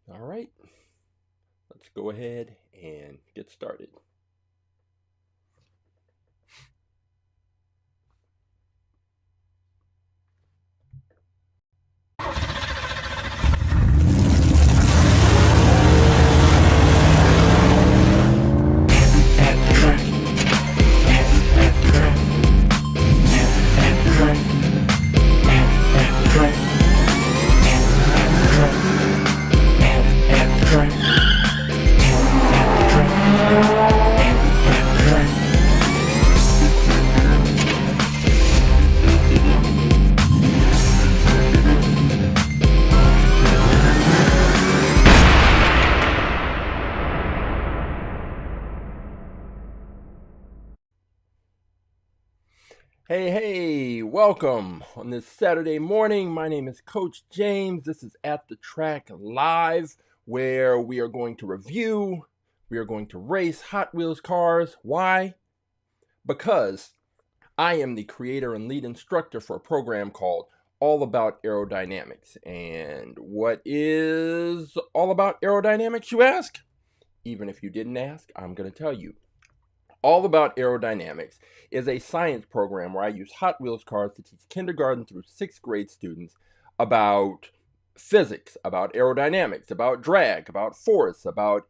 All right, let's go ahead and get started. Hey, welcome on this Saturday morning. My name is Coach James. This is At the Track Live, where we are going to review, we are going to race Hot Wheels cars. Why? Because I am the creator and lead instructor for a program called All About Aerodynamics. And what is All About Aerodynamics, you ask? Even if you didn't ask, I'm going to tell you. All About Aerodynamics is a science program where I use Hot Wheels cars to teach kindergarten through sixth grade students about physics, about aerodynamics, about drag, about force, about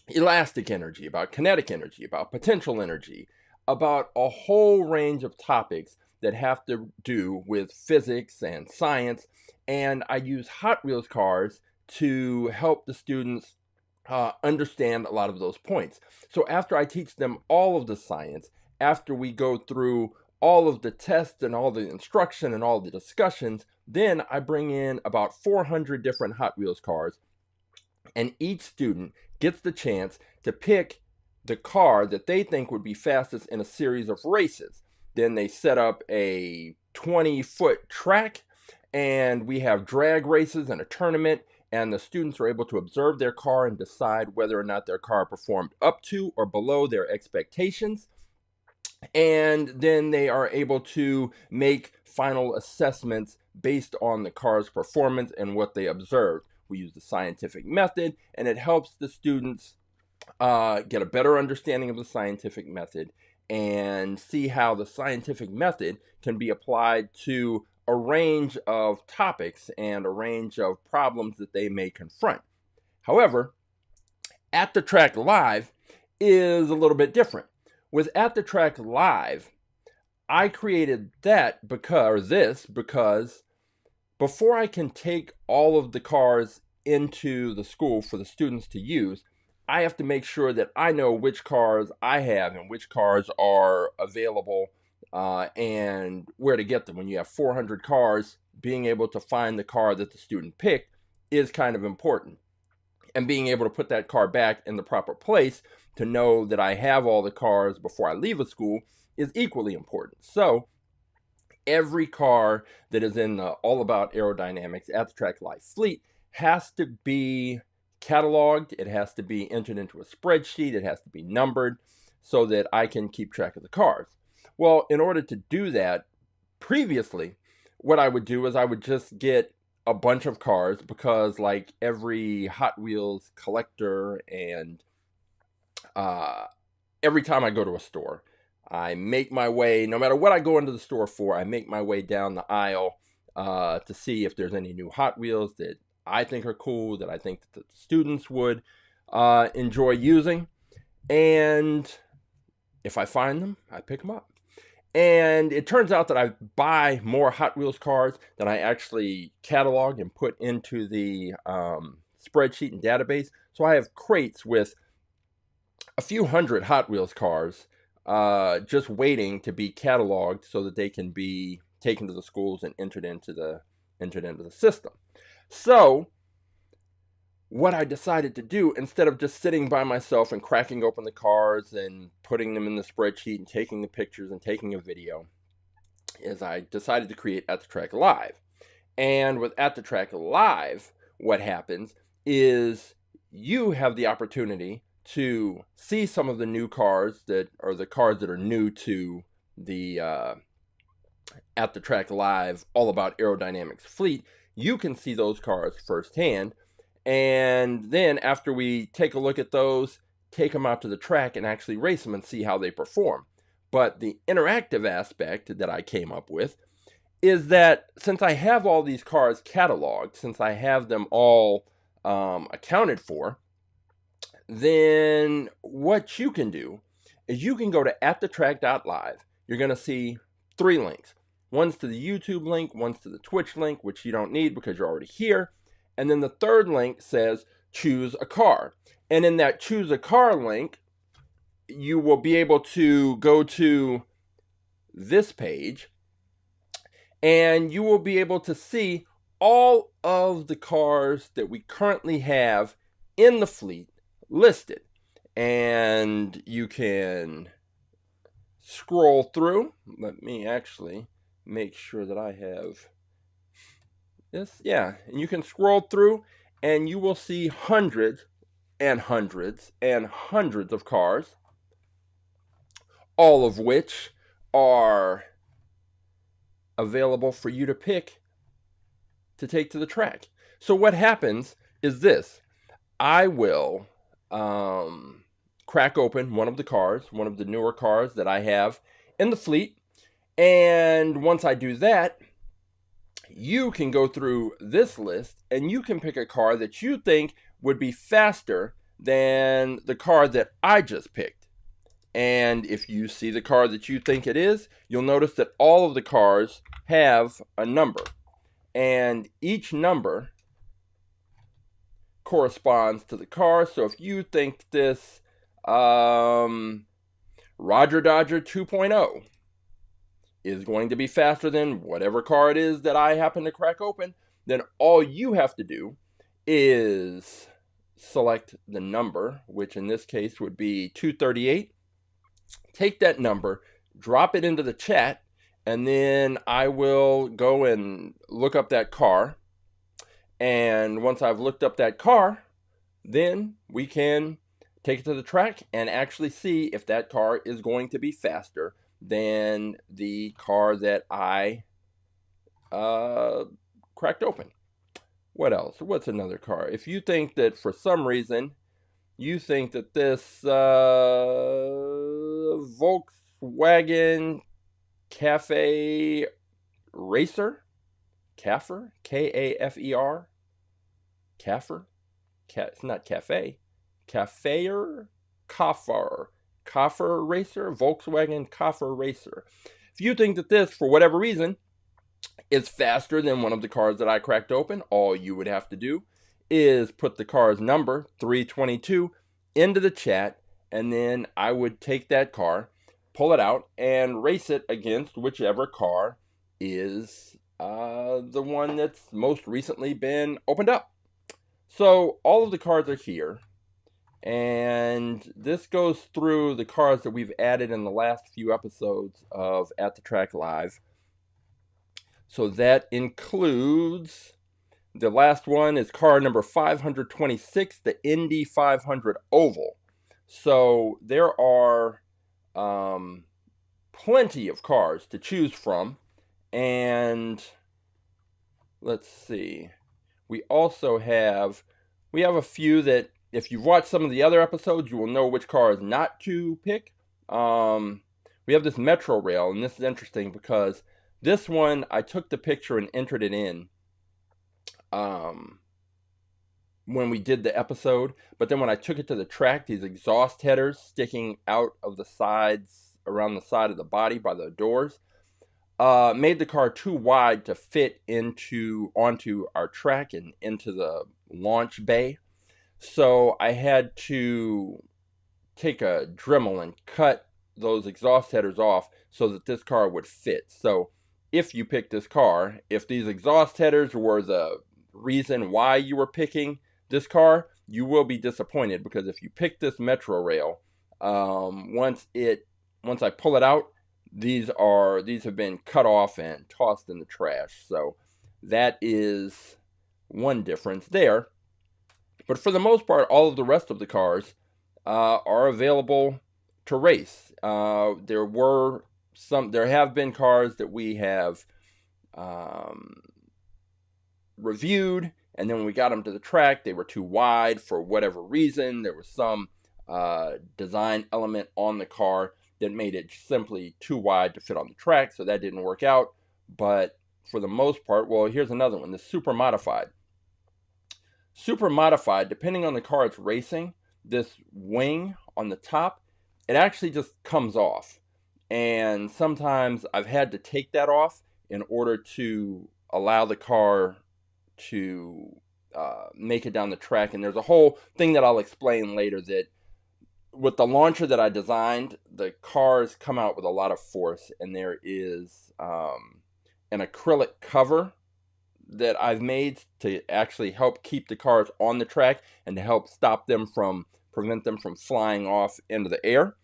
elastic energy, about kinetic energy, about potential energy, about a whole range of topics that have to do with physics and science. And I use Hot Wheels cars to help the students understand a lot of those points. So after I teach them all of the science, after we go through all of the tests and all the instruction and all the discussions, then I bring in about 400 different Hot Wheels cars, and each student gets the chance to pick the car that they think would be fastest in a series of races. Then they set up a 20-foot track, and we have drag races and a tournament, and the students are able to observe their car and decide whether or not their car performed up to or below their expectations. And then they are able to make final assessments based on the car's performance and what they observed. We use the scientific method, and it helps the students get a better understanding of the scientific method and see how the scientific method can be applied to a range of topics and a range of problems that they may confront. However, At the Track Live is a little bit different. With At the Track Live, I created this because before I can take all of the cars into the school for the students to use, I have to make sure that I know which cars I have and which cars are available and where to get them. When you have 400 cars, being able to find the car that the student picked is kind of important. And being able to put that car back in the proper place to know that I have all the cars before I leave a school is equally important. So every car that is in the All About Aerodynamics At the Track Live fleet has to be cataloged. It has to be entered into a spreadsheet. It has to be numbered so that I can keep track of the cars. Well, in order to do that, previously, what I would do is I would just get a bunch of cars because, like every Hot Wheels collector and every time I go to a store, I make my way, no matter what I go into the store for, I make my way down the aisle to see if there's any new Hot Wheels that I think are cool, that I think that the students would enjoy using. And if I find them, I pick them up. And it turns out that I buy more Hot Wheels cars than I actually catalog and put into the spreadsheet and database. So I have crates with a few hundred Hot Wheels cars just waiting to be cataloged so that they can be taken to the schools and entered into the system. So what I decided to do, instead of just sitting by myself and cracking open the cars and putting them in the spreadsheet and taking the pictures and taking a video, is I decided to create At the Track Live. And with At the Track Live, what happens is you have the opportunity to see some of the new cars that are the cars that are new to the At the Track Live All About Aerodynamics fleet, you can see those cars firsthand. And then after we take a look at those, take them out to the track and actually race them and see how they perform. But the interactive aspect that I came up with is that since I have all these cars cataloged, since I have them all accounted for, then what you can do is you can go to atthetrack.live. You're going to see 3 links. One's to the YouTube link, one's to the Twitch link, which you don't need because you're already here. And then the third link says choose a car. And in that choose a car link, you will be able to go to this page and you will be able to see all of the cars that we currently have in the fleet listed. And you can scroll through. Let me actually make sure that I have this. Yeah, and you can scroll through and you will see hundreds and hundreds and hundreds of cars, all of which are available for you to pick to take to the track. So what happens is this. I will crack open one of the cars, one of the newer cars that I have in the fleet. And once I do that, you can go through this list and you can pick a car that you think would be faster than the car that I just picked. And if you see the car that you think it is, you'll notice that all of the cars have a number. And each number corresponds to the car. So if you think this Roger Dodger 2.0 is going to be faster than whatever car it is that I happen to crack open, then all you have to do is select the number, which in this case would be 238. Take that number, drop it into the chat, and then I will go and look up that car. And once I've looked up that car, then we can take it to the track and actually see if that car is going to be faster than the car that I cracked open. What else? What's another car? If you think that for some reason you think that this Volkswagen Cafe Racer, Kaffer, K-A-F-E-R, Kaffer, it's not cafe, Kaffer Racer, Volkswagen Kaffer Racer. If you think that this, for whatever reason, is faster than one of the cars that I cracked open, all you would have to do is put the car's number, 322, into the chat, and then I would take that car, pull it out, and race it against whichever car is the one that's most recently been opened up. So all of the cars are here. And this goes through the cars that we've added in the last few episodes of At the Track Live. So that includes, the last one is car number 526, the Indy 500 Oval. So there are plenty of cars to choose from. And let's see. We also have, a few that, if you've watched some of the other episodes, you will know which cars not to pick. We have this Metro Rail, and this is interesting because this one, I took the picture and entered it in when we did the episode. But then when I took it to the track, these exhaust headers sticking out of the sides, around the side of the body by the doors, made the car too wide to fit onto our track and into the launch bay. So I had to take a Dremel and cut those exhaust headers off so that this car would fit. So if you pick this car, if these exhaust headers were the reason why you were picking this car, you will be disappointed, because if you pick this Metro Rail, once I pull it out, these have been cut off and tossed in the trash. So that is one difference there. But for the most part, all of the rest of the cars are available to race. There were there have been cars that we have reviewed, and then when we got them to the track, they were too wide for whatever reason. There was some design element on the car that made it simply too wide to fit on the track, so that didn't work out. But for the most part, well, here's another one, the super modified. Super modified, depending on the car it's racing, this wing on the top, it actually just comes off. And sometimes I've had to take that off in order to allow the car to make it down the track. And there's a whole thing that I'll explain later, that with the launcher that I designed, the cars come out with a lot of force, and there is an acrylic cover that I've made to actually help keep the cars on the track and to help prevent them from flying off into the air.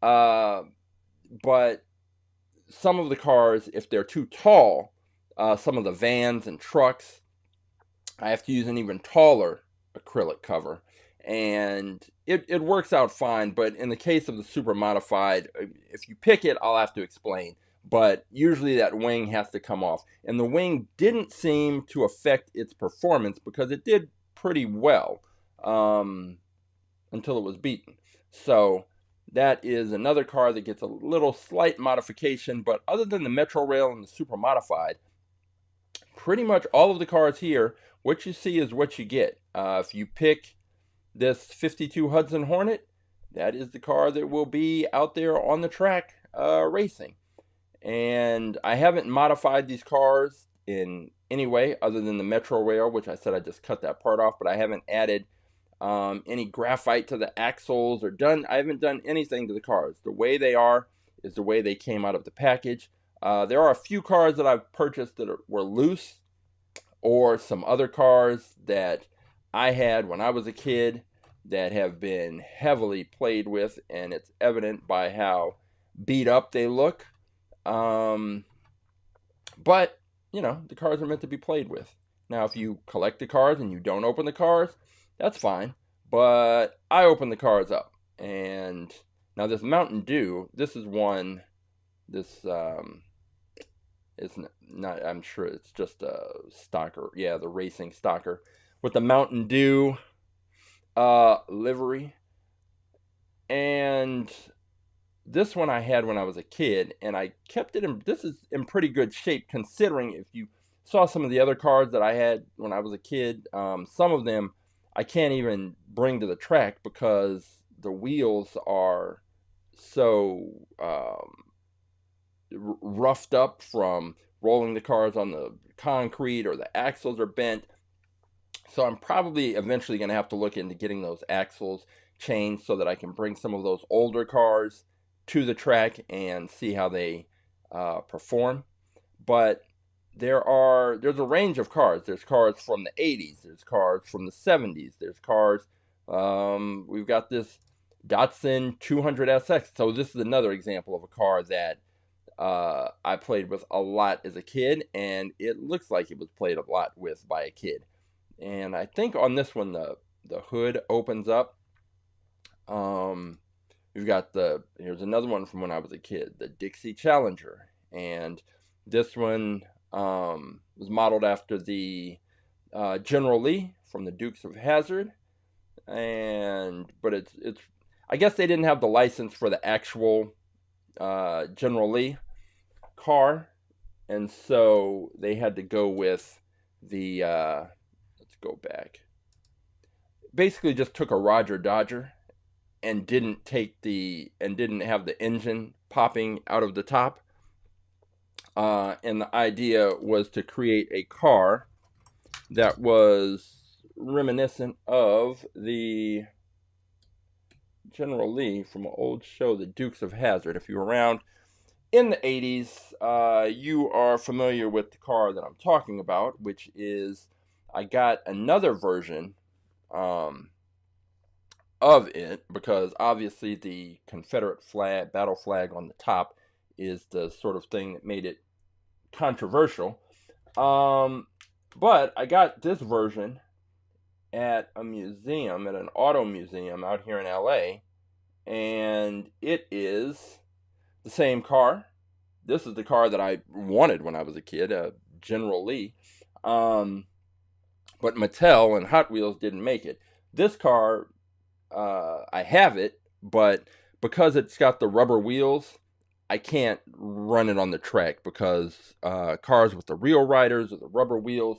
But some of the cars, if they're too tall, some of the vans and trucks, I have to use an even taller acrylic cover, and it works out fine. But in the case of the super modified, if you pick it, I'll have to explain. But usually that wing has to come off. And the wing didn't seem to affect its performance, because it did pretty well until it was beaten. So that is another car that gets a little slight modification. But other than the Metro Rail and the super modified, pretty much all of the cars here, what you see is what you get. If you pick this 52 Hudson Hornet, that is the car that will be out there on the track racing. And I haven't modified these cars in any way other than the Metro Rail, which I said I just cut that part off, but I haven't added any graphite to the axles I haven't done anything to the cars. The way they are is the way they came out of the package. There are a few cars that I've purchased that were loose, or some other cars that I had when I was a kid that have been heavily played with, and it's evident by how beat up they look. But, the cars are meant to be played with. Now, if you collect the cars and you don't open the cars, that's fine. But I open the cars up. And now this Mountain Dew, this is one, it's not, I'm sure it's just a stocker. Yeah, the racing stocker with the Mountain Dew livery. And this one I had when I was a kid, and I kept it this is in pretty good shape, considering if you saw some of the other cars that I had when I was a kid, some of them I can't even bring to the track because the wheels are so roughed up from rolling the cars on the concrete, or the axles are bent. So I'm probably eventually going to have to look into getting those axles changed so that I can bring some of those older cars to the track and see how they perform. But there's a range of cars. There's cars from the 80s. There's cars from the 70s. There's cars. We've got this Datsun 200SX. So this is another example of a car that I played with a lot as a kid, and it looks like it was played a lot with by a kid. And I think on this one the hood opens up. We've got here's another one from when I was a kid, the Dixie Challenger. And this one was modeled after the General Lee from the Dukes of Hazzard. But it's I guess they didn't have the license for the actual General Lee car. And so they had to go with the, let's go back. Basically just took a Roger Dodger and didn't have the engine popping out of the top. And the idea was to create a car that was reminiscent of the General Lee from an old show, the Dukes of Hazzard. If you were around in the 80s, you are familiar with the car that I'm talking about, which is, I got another version of it, because obviously the Confederate flag, battle flag on the top, is the sort of thing that made it controversial. But I got this version at a museum, at an auto museum out here in LA, and it is the same car. this is the car that I wanted when I was a kid, a General Lee. But Mattel and Hot Wheels didn't make it. This car, I have it, but because it's got the rubber wheels, I can't run it on the track because cars with the real riders or the rubber wheels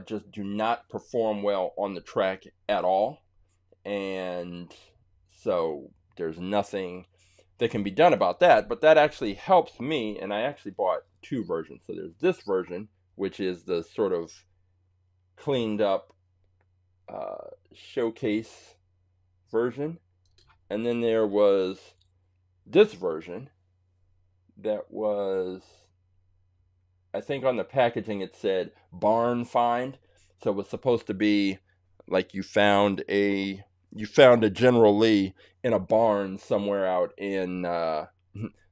just do not perform well on the track at all. And so there's nothing that can be done about that, but that actually helps me, and I actually bought two versions. So there's this version, which is the sort of cleaned up showcase version, and then there was this version that was, I think on the packaging it said barn find, so it was supposed to be like you found a General Lee in a barn somewhere out in the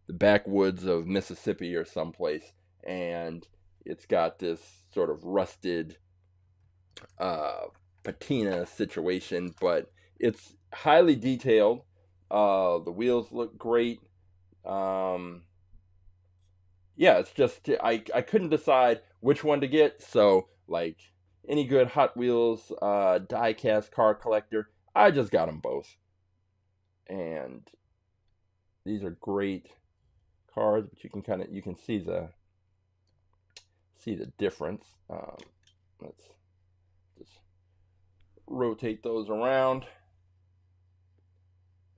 backwoods of Mississippi or someplace, and it's got this sort of rusted patina situation, but it's highly detailed. The wheels look great. Yeah, it's just I couldn't decide which one to get, so like any good Hot Wheels die-cast car collector, I just got them both. And these are great cars, but you can see the difference. Let's just rotate those around,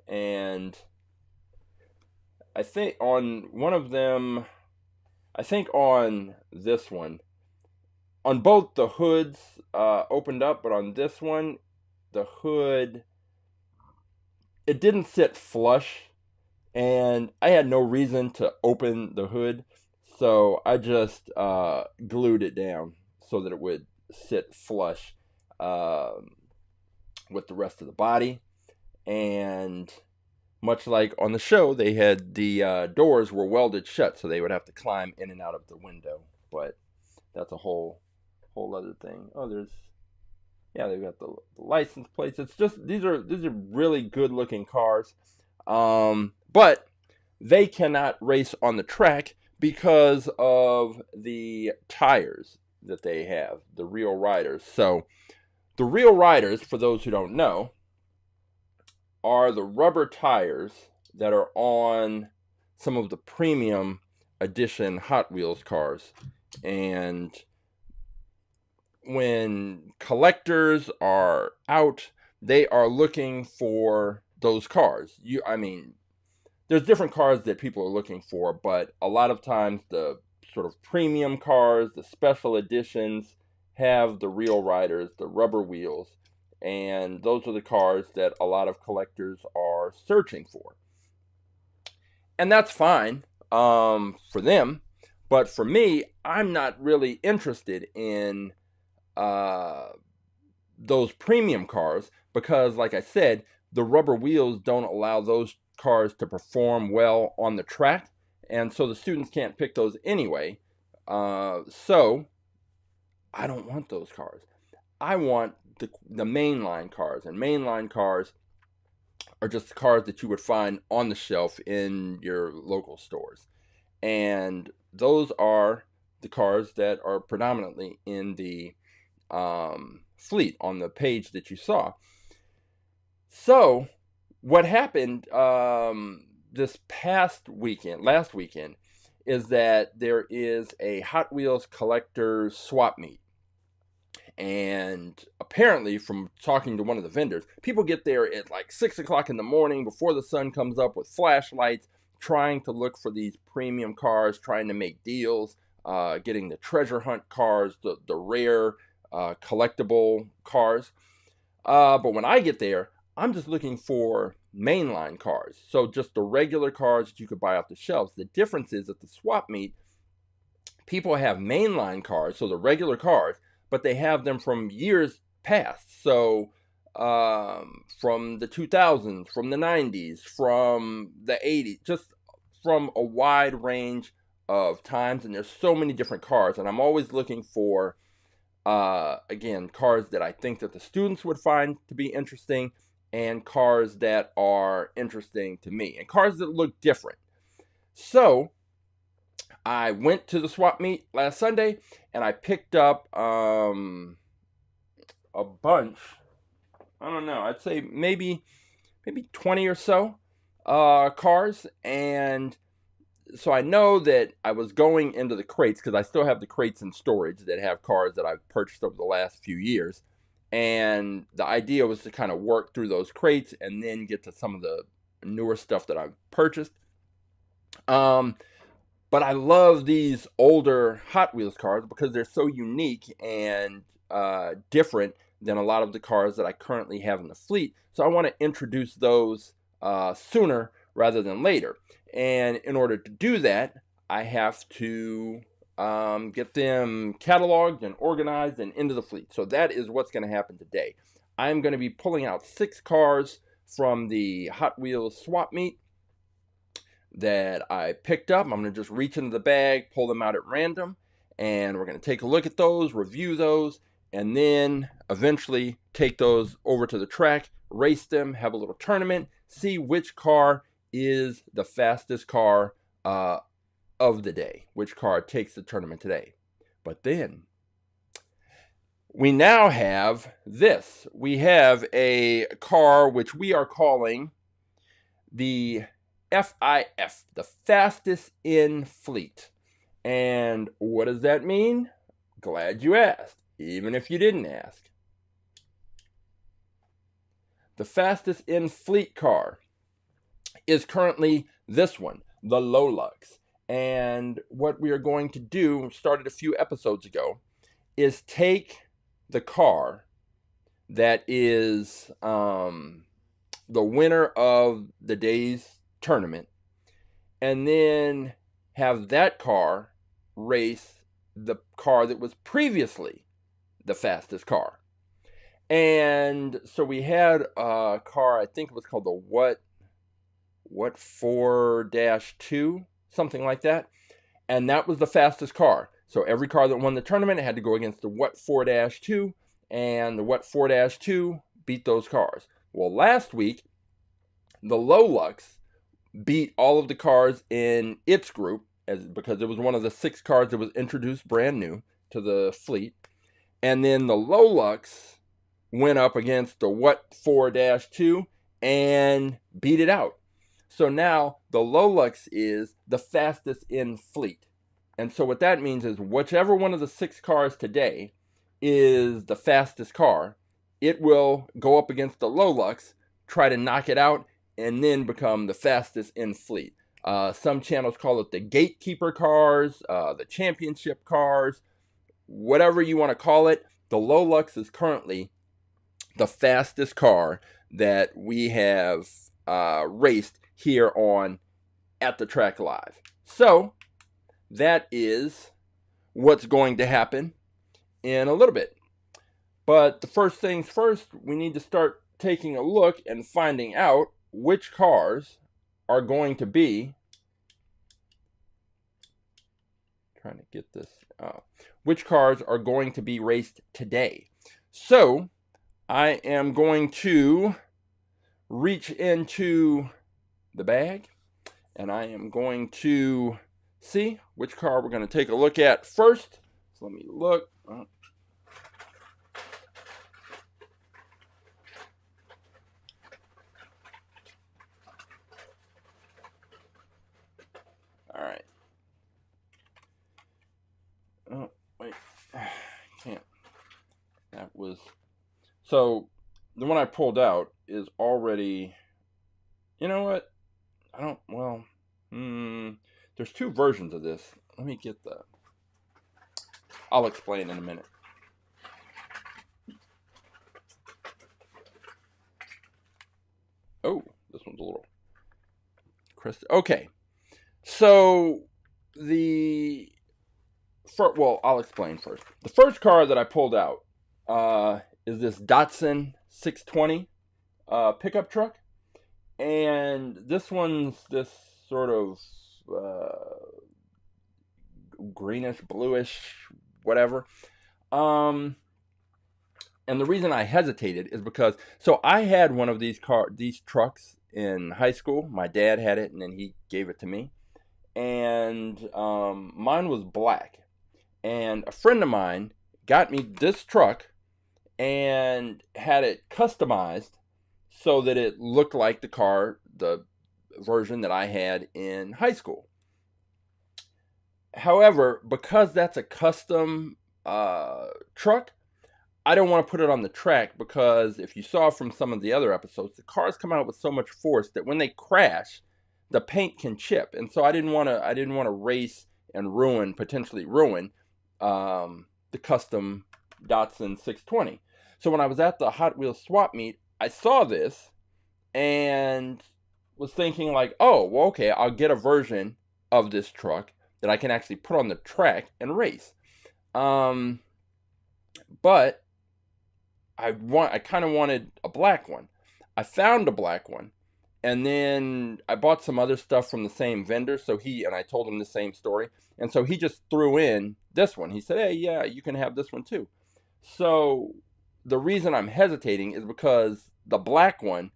and I think on one of them, I think on this one, on both the hoods opened up, but on this one, the hood, it didn't sit flush, and I had no reason to open the hood, so I just glued it down so that it would sit flush with the rest of the body. And much like on the show, they had the doors were welded shut, so they would have to climb in and out of the window. But that's a whole other thing. Oh, they've got the license plates. It's just these are really good looking cars, but they cannot race on the track because of the tires that they have, the real riders. So the real riders, for those who don't know, are the rubber tires that are on some of the premium edition Hot Wheels cars. And when collectors are out, they are looking for those cars. There's different cars that people are looking for, but a lot of times the sort of premium cars, the special editions, have the real riders, the rubber wheels, and those are the cars that a lot of collectors are searching for. And that's fine for them, but for me, I'm not really interested in those premium cars because, like I said, the rubber wheels don't allow those cars to perform well on the track, and so the students can't pick those anyway. So I don't want those cars. I want the mainline cars, and mainline cars are just cars that you would find on the shelf in your local stores, and those are the cars that are predominantly in the fleet on the page that you saw. So what happened this last weekend, is that there is a Hot Wheels collectors swap meet. And apparently, from talking to one of the vendors, people get there at like 6 o'clock in the morning before the sun comes up with flashlights, trying to look for these premium cars, trying to make deals, getting the treasure hunt cars, the rare collectible cars. But when I get there, I'm just looking for mainline cars. So just the regular cars that you could buy off the shelves. The difference is at the swap meet, people have mainline cars, so the regular cars, but they have them from years past. So from the 2000s, from the 90s, from the 80s, just from a wide range of times. And there's so many different cars. And I'm always looking for, again, cars that I think that the students would find to be interesting, and cars that are interesting to me, and cars that look different. So I went to the swap meet last Sunday and I picked up a bunch. I don't know. I'd say maybe 20 or so cars. And so I know that I was going into the crates because I still have the crates in storage that have cars that I've purchased over the last few years. And the idea was to kind of work through those crates and then get to some of the newer stuff that I've purchased. But I love these older Hot Wheels cars because they're so unique and different than a lot of the cars that I currently have in the fleet. So I want to introduce those sooner rather than later. And in order to do that, I have to get them cataloged and organized and into the fleet. So that is what's going to happen today. I'm going to be pulling out 6 cars from the Hot Wheels swap meet that I picked up. I'm going to just reach into the bag, pull them out at random, and we're going to take a look at those, review those, and then eventually take those over to the track, race them, have a little tournament, see which car is the fastest car of the day, which car takes the tournament today. But then we now have this. We have a car which we are calling the FIF, the fastest in fleet. And what does that mean? Glad you asked, even if you didn't ask. The fastest in fleet car is currently this one, the Lolux. And what we are going to do, started a few episodes ago, is take the car that is the winner of the day's tournament, and then have that car race the car that was previously the fastest car. And so we had a car, I think it was called the what 4-2, something like that, and that was the fastest car. So every car that won the tournament had to go against the what 4-2, and the what 4-2 beat those cars. Well, last week the Lolux beat all of the cars in its group, because it was one of the 6 cars that was introduced brand new to the fleet. And then the Lolux went up against the what 4-2 and beat it out. So now the Lolux is the fastest in fleet. And so what that means is whichever one of the 6 cars today is the fastest car, it will go up against the Lolux, try to knock it out, and then become the fastest in fleet. Some channels call it the gatekeeper cars, the championship cars, whatever you want to call it. The Lolux is currently the fastest car that we have raced here on At the Track Live. So that is what's going to happen in a little bit. But the first things first, we need to start taking a look and finding out which cars are going to be, trying to get this, which cars are going to be raced today. So I am going to reach into the bag and I am going to see which car we're going to take a look at first. So let me look. All right. Oh, wait. Can't. That was... So, the one I pulled out is already... You know what? I don't... Well... there's 2 versions of this. Let me get the... I'll explain in a minute. Oh, this one's a little... Okay. So, well, I'll explain first. The first car that I pulled out is this Datsun 620 pickup truck. And this one's this sort of greenish, bluish, whatever. And the reason I hesitated is because, so I had one of these trucks in high school. My dad had it, and then he gave it to me. and mine was black. And a friend of mine got me this truck and had it customized so that it looked like the version that I had in high school. However, because that's a custom truck, I don't want to put it on the track, because if you saw from some of the other episodes, the cars come out with so much force that when they crash, the paint can chip. And so I didn't want to race and potentially ruin the custom Datsun 620. So when I was at the Hot Wheels swap meet, I saw this and was thinking like, oh, well, okay, I'll get a version of this truck that I can actually put on the track and race. But I kind of wanted a black one. I found a black one, and then I bought some other stuff from the same vendor. So I told him the same story, and so he just threw in this one. He said, "Hey, yeah, you can have this one too." So the reason I'm hesitating is because the black one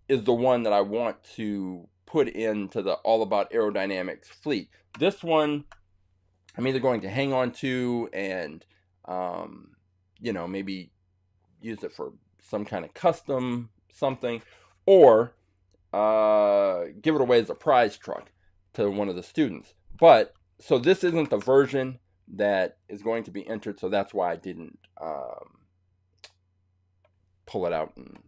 is the one that I want to put into the All About Aerodynamics fleet. This one, I'm either going to hang on to and, maybe use it for some kind of custom something, or give it away as a prize truck to one of the students. But so this isn't the version that is going to be entered, so that's why I didn't pull it out, and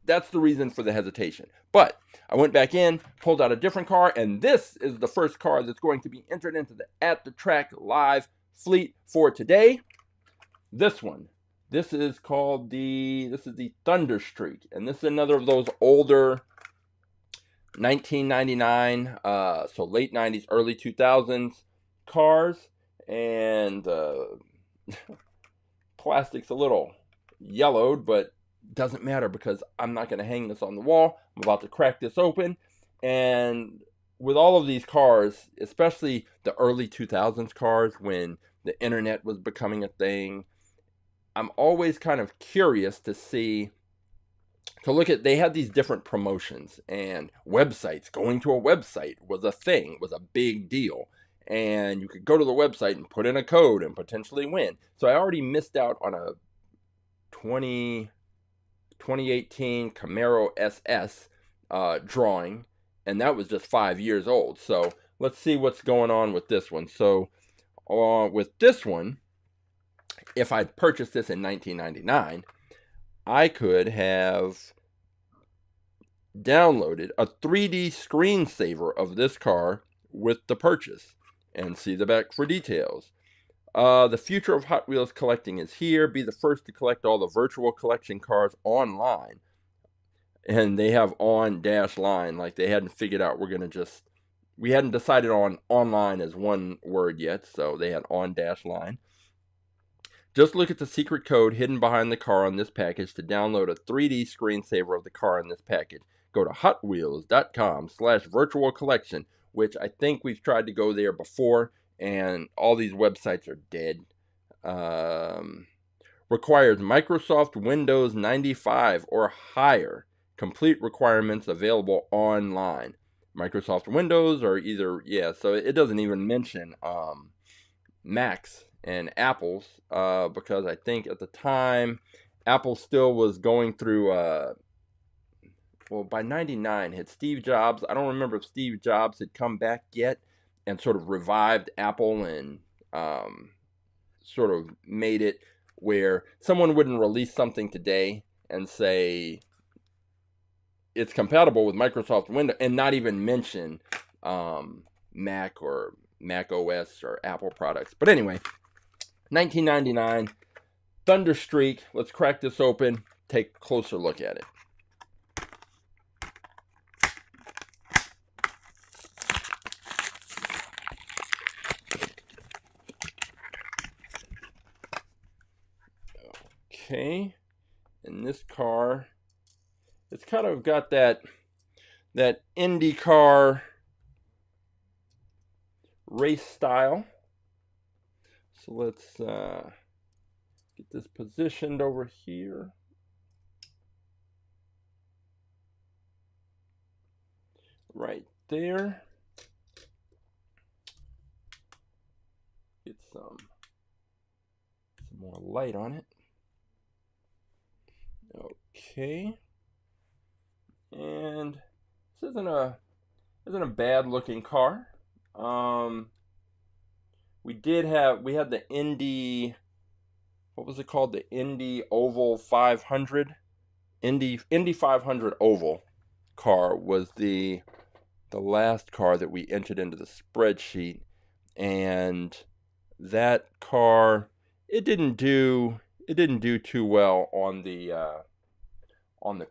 that's the reason for the hesitation. But I went back in, pulled out a different car, and this is the first car that's going to be entered into the At the Track Live fleet for today. This one. This is the Thunderstreak, and this is another of those older 1999, so late 90s, early 2000s cars, and plastic's a little yellowed, but doesn't matter because I'm not going to hang this on the wall. I'm about to crack this open, and with all of these cars, especially the early 2000s cars when the internet was becoming a thing, I'm always kind of curious to look at, they had these different promotions and websites. Going to a website was a thing, was a big deal. And you could go to the website and put in a code and potentially win. So I already missed out on a 2018 Camaro SS drawing, and that was just 5 years old. So let's see what's going on with this one. So with this one, if I'd purchased this in 1999, I could have downloaded a 3D screensaver of this car with the purchase and see the back for details. The future of Hot Wheels collecting is here. Be the first to collect all the virtual collection cars online. And they have on-line, like they hadn't figured out we hadn't decided on online as one word yet, so they had on-line. Just look at the secret code hidden behind the car on this package to download a 3D screensaver of the car in this package. Go to hotwheels.com/virtual collection, which I think we've tried to go there before, and all these websites are dead. Requires Microsoft Windows 95 or higher. Complete requirements available online. Microsoft Windows or so it doesn't even mention Macs and Apple's, because I think at the time Apple still was going through by 99 had Steve Jobs. I don't remember if Steve Jobs had come back yet and sort of revived Apple and sort of made it where someone wouldn't release something today and say it's compatible with Microsoft Windows and not even mention Mac or Mac OS or Apple products. But anyway, 1999 Thunderstreak. Let's crack this open, take a closer look at it. Okay, and this car, it's kind of got that IndyCar race style. So let's get this positioned over here. Right there. more light on it. Okay. And this isn't a bad looking car. We had the Indy, what was it called? The Indy Oval 500. Indy 500 Oval car was the last car that we entered into the spreadsheet, and that car, it didn't do too well on the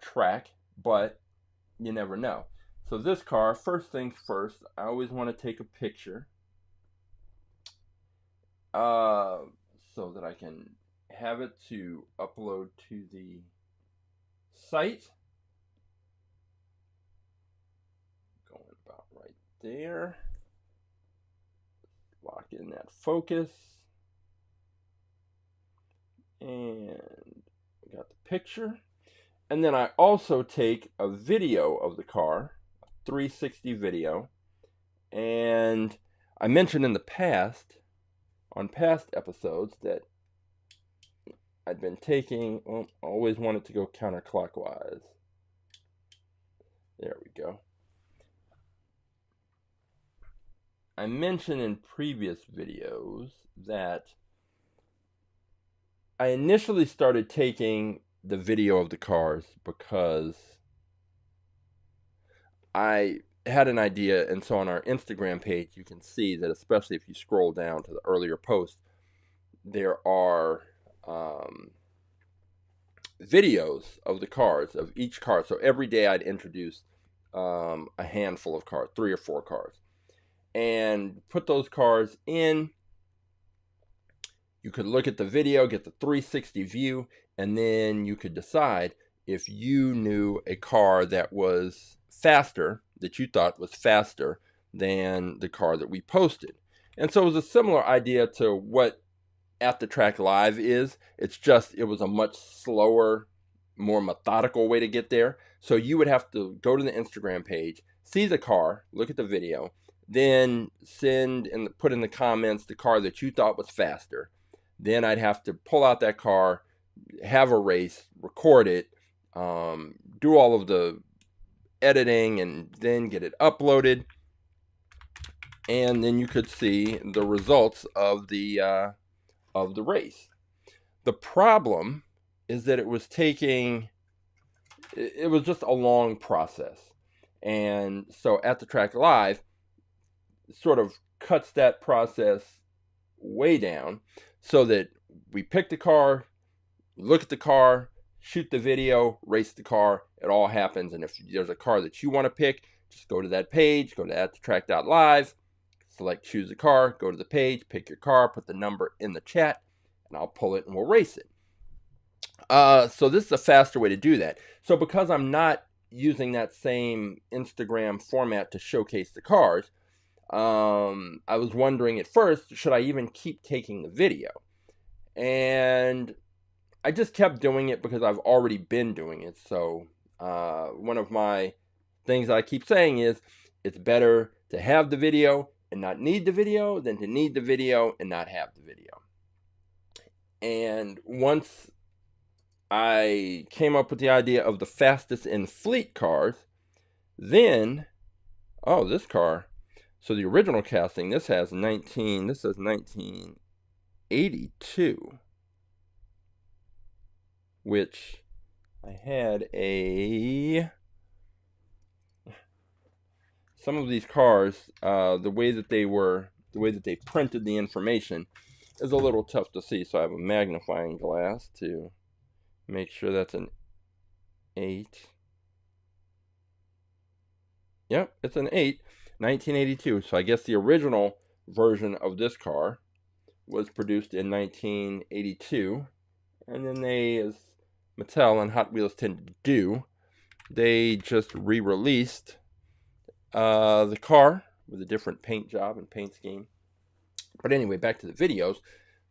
track, but you never know. So this car, first things first, I always want to take a picture so that I can have it to upload to the site. Going about right there. Lock in that focus. And we got the picture. And then I also take a video of the car, a 360 video. And I mentioned in the past, on past episodes, that I'd been taking, well, I always wanted to go counterclockwise. There we go. I mentioned in previous videos that I initially started taking the video of the cars because I had an idea, and so on our Instagram page you can see that, especially if you scroll down to the earlier posts, there are videos of the cars, of each car. So every day I'd introduce a handful of cars, 3 or 4 cars, and put those cars in. You could look at the video, get the 360 view, and then you could decide if you knew a car that was faster, that you thought was faster than the car that we posted. And so it was a similar idea to what At the Track Live is. It's just, it was a much slower, more methodical way to get there. So you would have to go to the Instagram page, see the car, look at the video, then send and put in the comments the car that you thought was faster. Then I'd have to pull out that car, have a race, record it, do all of the editing, and then get it uploaded. And then you could see the results of the race. The problem is that it was just a long process. And so At the Track Live sort of cuts that process way down, so that we pick the car, look at the car, shoot the video, race the car. It all happens. And if there's a car that you want to pick, just go to that page, go to atthetrack.live, select choose a car, go to the page, pick your car, put the number in the chat, and I'll pull it and we'll race it. So this is a faster way to do that. So because I'm not using that same Instagram format to showcase the cars, I was wondering at first, should I even keep taking the video? And I just kept doing it because I've already been doing it. So one of my things I keep saying is, it's better to have the video and not need the video than to need the video and not have the video. And once I came up with the idea of the fastest in fleet cars, then, oh, this car. So the original casting, this says 1982, which I had some of these cars, the way that they printed the information is a little tough to see. So I have a magnifying glass to make sure that's an 8. Yep, it's an 8. 1982. So I guess the original version of this car was produced in 1982, and then they, as Mattel and Hot Wheels tend to do, they just re-released the car with a different paint job and paint scheme. But anyway, back to the videos.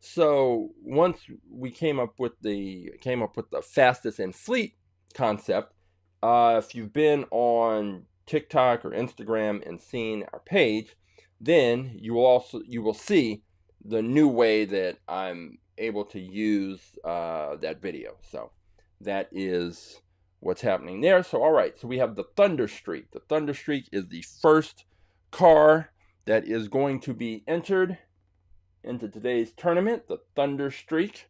So once we came up with the fastest in fleet concept, if you've been on TikTok or Instagram and seen our page, then you will see the new way that I'm able to use that video. So that is what's happening there. So all right, so we have the Thunderstreak. The Thunderstreak is the first car that is going to be entered into today's tournament, the Thunderstreak.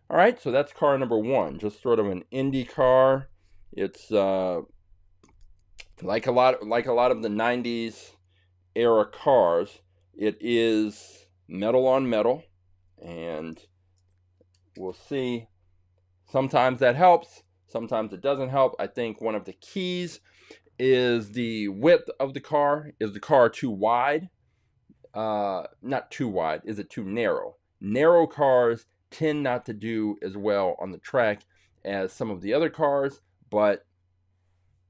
All right, so that's car number one, just sort of an Indy car. It's like a lot of the 90s era cars. It is metal on metal, and we'll see. Sometimes that helps, sometimes it doesn't help. I think one of the keys is the width of the car. Is the car too wide? Not too wide. Is it too narrow? Narrow cars tend not to do as well on the track as some of the other cars, but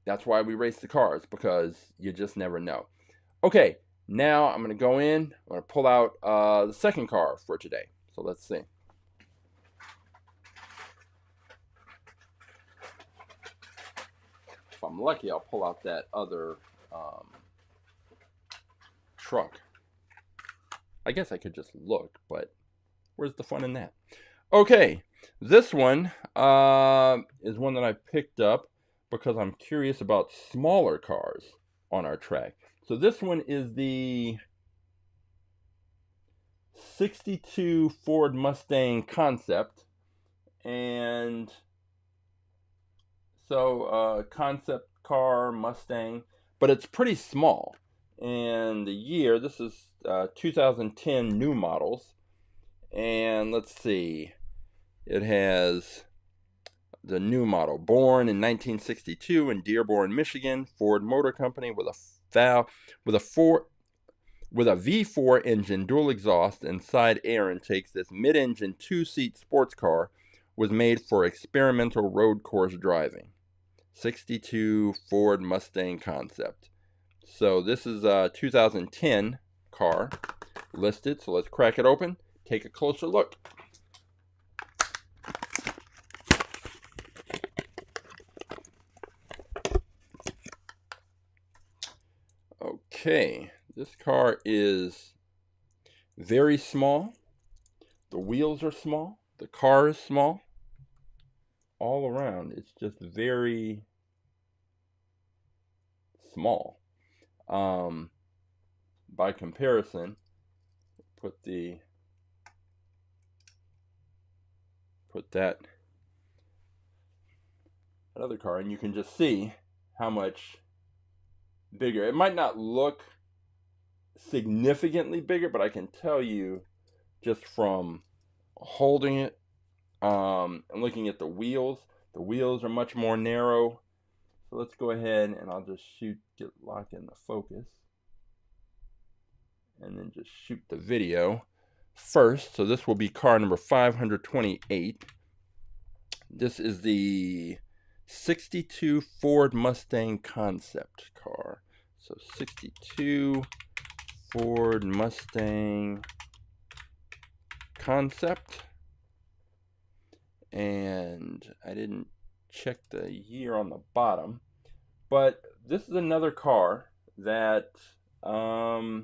that's why we race the cars, because you just never know. Okay, now I'm going to go in. I'm going to pull out the second car for today. So let's see. If I'm lucky, I'll pull out that other truck. I guess I could just look, but where's the fun in that? Okay, this one is one that I picked up because I'm curious about smaller cars on our track. So this one is the 62 Ford Mustang Concept. And so concept car, Mustang, but it's pretty small. And the year, this is 2010 new models. And let's see, it has the new model, born in 1962 in Dearborn, Michigan, Ford Motor Company, with a V4 engine, dual exhaust, and side air intakes. This mid-engine two-seat sports car was made for experimental road course driving. 62 Ford Mustang Concept. So this is a 2010 car listed. So let's crack it open, take a closer look. Okay, this car is very small. The wheels are small. The car is small. All around, it's just very small. By comparison, put that other car, and you can just see how much bigger. It might not look significantly bigger, but I can tell you just from holding it and looking at the wheels are much more narrow. So let's go ahead and I'll just get locked in the focus, and then just shoot the video first. So this will be car number 528. This is the 62 Ford Mustang Concept car. So 62 Ford Mustang Concept. And I didn't check the year on the bottom, but this is another car that I'll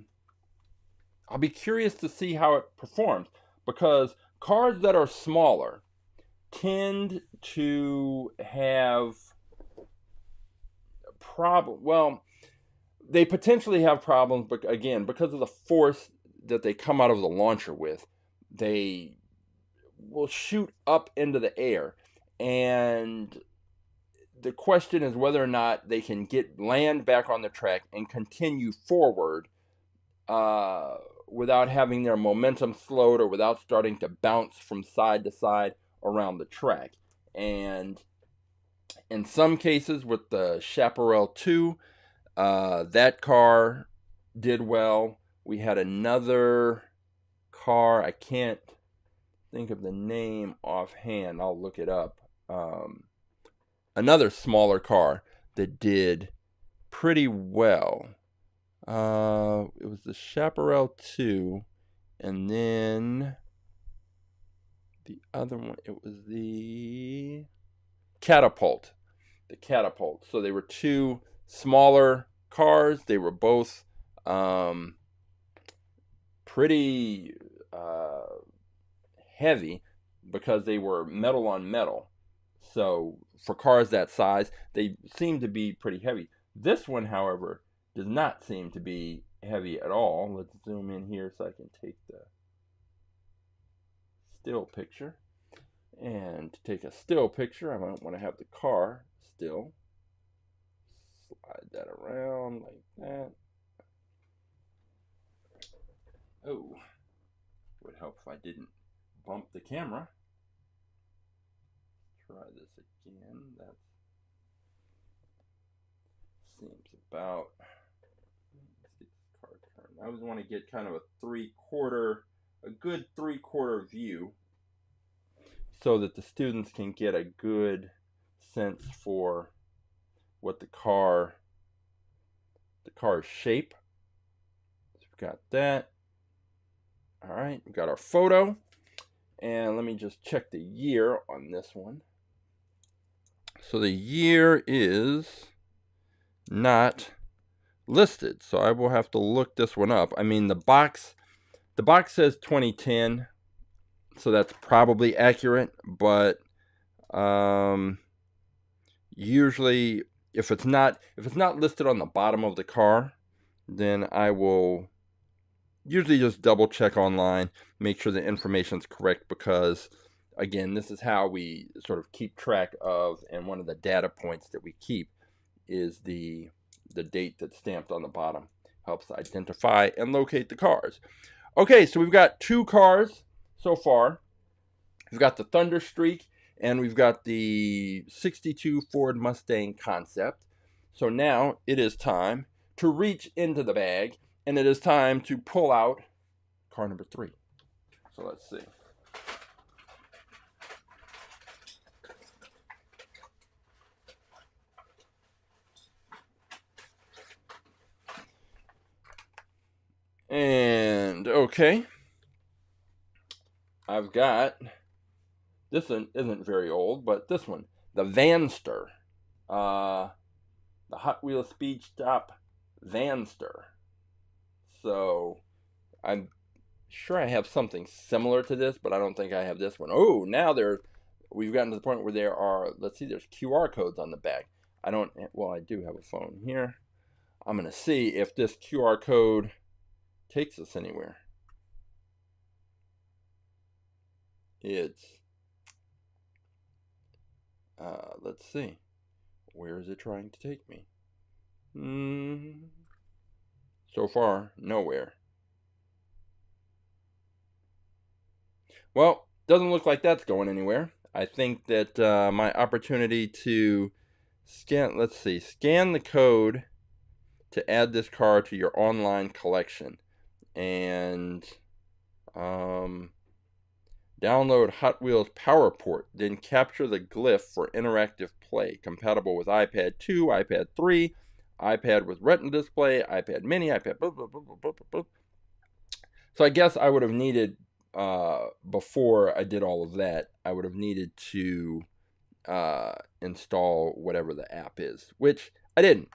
be curious to see how it performs, because cars that are smaller tend to have they potentially have problems, but again, because of the force that they come out of the launcher with, they will shoot up into the air. And the question is whether or not they can land back on the track and continue forward without having their momentum slowed, or without starting to bounce from side to side around the track. And in some cases, with the Chaparral 2, that car did well. We had another car, I can't think of the name offhand, I'll look it up. Another smaller car that did pretty well. It was the Chaparral 2, and then the other one, it was the Catapult. The Catapult. So they were two smaller cars. They were both pretty heavy because they were metal on metal. So for cars that size, they seem to be pretty heavy. This one, however, does not seem to be heavy at all. Let's zoom in here so I can take the still picture. And to take a still picture, I don't want to have the car still. Slide that around like that. Oh, would help if I didn't bump the camera. Try this again. That seems about. Let's get this car turned. I always want to get kind of a good three-quarter view, so that the students can get a good sense for what the car's shape. So we've got that. All right, we've got our photo. And let me just check the year on this one. So the year is not listed, so I will have to look this one up. I mean, the box says 2010, so that's probably accurate, but usually if it's not listed on the bottom of the car, then I will usually just double check online, make sure the information's correct, because again, this is how we sort of keep track of, and one of the data points that we keep is the date that's stamped on the bottom. Helps identify and locate the cars. Okay, so we've got two cars so far. We've got the Thunderstreak and we've got the 62 Ford Mustang Concept. So now it is time to reach into the bag, and it is time to pull out car number 3. So let's see. And okay, I've got, this one isn't very old, but this one, the Vanster, the Hot Wheels Speed Stop Vanster. So I'm sure I have something similar to this, but I don't think I have this one. Oh, now we've gotten to the point where there are, let's see, there's QR codes on the back. I do have a phone here. I'm going to see if this QR code takes us anywhere. It's, let's see. Where is it trying to take me? So far, nowhere. Well, doesn't look like that's going anywhere. I think that my opportunity to scan the code to add this car to your online collection, and download Hot Wheels PowerPort, then capture the glyph for interactive play, compatible with iPad 2, iPad 3, iPad with Retina display, iPad mini, iPad blah, blah, blah, blah, blah, blah. So I guess I would have needed, before I did all of that, I would have needed to install whatever the app is, which I didn't,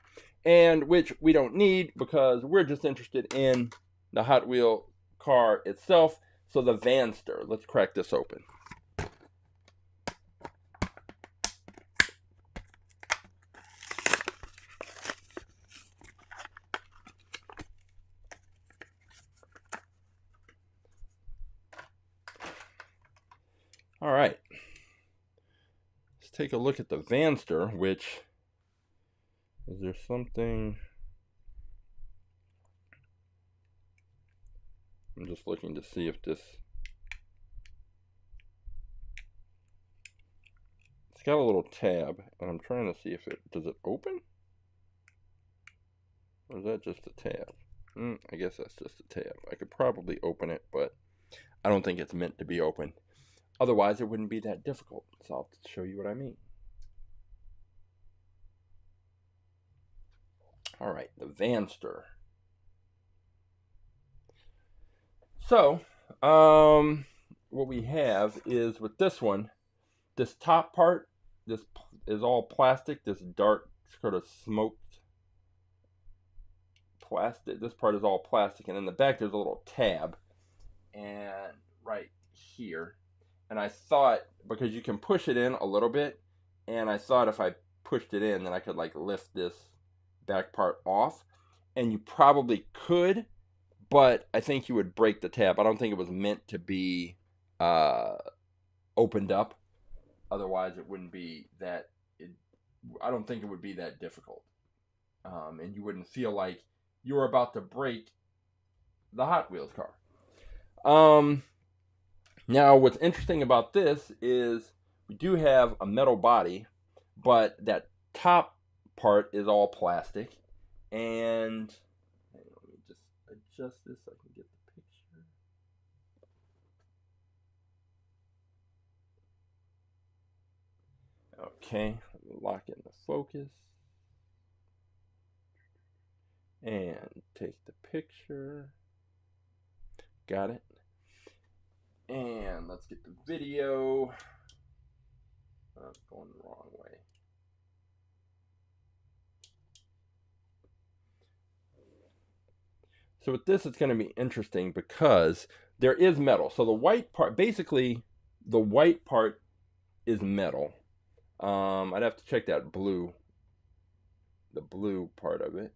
and which we don't need because we're just interested in the Hot Wheel car itself. So the Vanster, let's crack this open. All right, let's take a look at the Vanster, which, is there something, I'm just looking to see if this, it's got a little tab, and I'm trying to see if does it open? Or is that just a tab? I guess that's just a tab. I could probably open it, but I don't think it's meant to be open. Otherwise, it wouldn't be that difficult. So I'll show you what I mean. All right, the Vanster. So, what we have is with this one, this top part, this is all plastic, this dark sort of smoked plastic. This part is all plastic, and in the back there's a little tab, and right here and I thought, because you can push it in a little bit, and I thought if I pushed it in, then I could like lift this back part off, and you probably could, but I think you would break the tab. I don't think it was meant to be opened up. Otherwise, it wouldn't be that. I don't think it would be that difficult, and you wouldn't feel like you were about to break the Hot Wheels car. Now, what's interesting about this is we do have a metal body, but that top part is all plastic. And let me just adjust this so I can get the picture. Okay, let me lock in the focus. And take the picture. Got it. And let's get the video. I'm going the wrong way. So with this, it's going to be interesting because there is metal. So the white part, basically, the white part is metal. I'd have to check that blue, the blue part of it.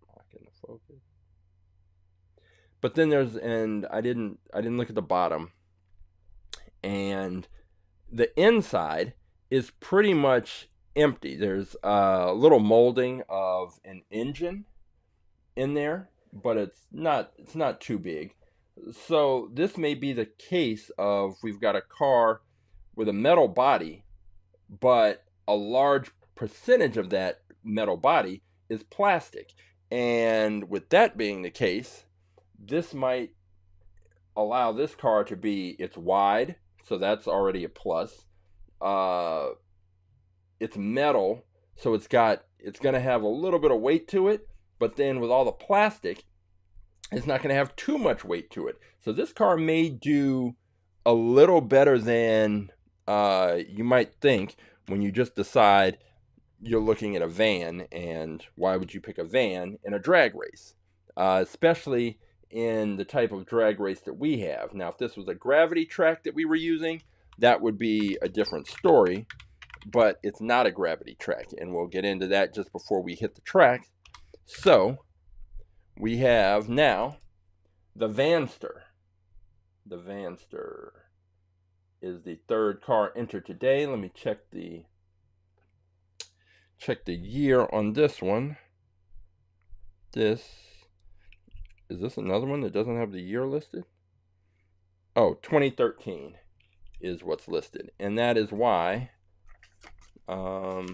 Lock in the focus. But then there's, and I didn't look at the bottom. And the inside is pretty much empty. There's a little molding of an engine in there, but it's not too big. So this may be the case of we've got a car with a metal body, but a large percentage of that metal body is plastic. And with that being the case, this might allow this car to be, it's wide, so that's already a plus. It's metal, so it's going to have a little bit of weight to it, but then with all the plastic, it's not going to have too much weight to it. So this car may do a little better than you might think when you just decide you're looking at a van, and why would you pick a van in a drag race? Especially in the type of drag race that we have. Now, if this was a gravity track that we were using, that would be a different story, but it's not a gravity track, and we'll get into that just before we hit the track. So, we have now the Vanster. The Vanster is the third car entered today. Let me check the year on this one. Is this another one that doesn't have the year listed? Oh, 2013 is what's listed. And that is why I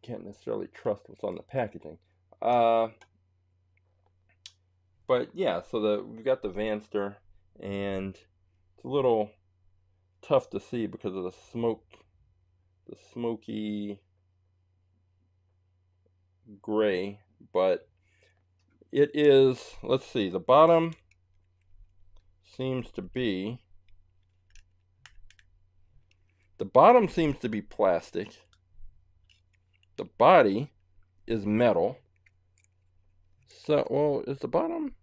can't necessarily trust what's on the packaging. But yeah, so we've got the Vanster, and it's a little tough to see because of the smoky gray, but it is, let's see, the bottom seems to be plastic. The body is metal. So, well, is the bottom?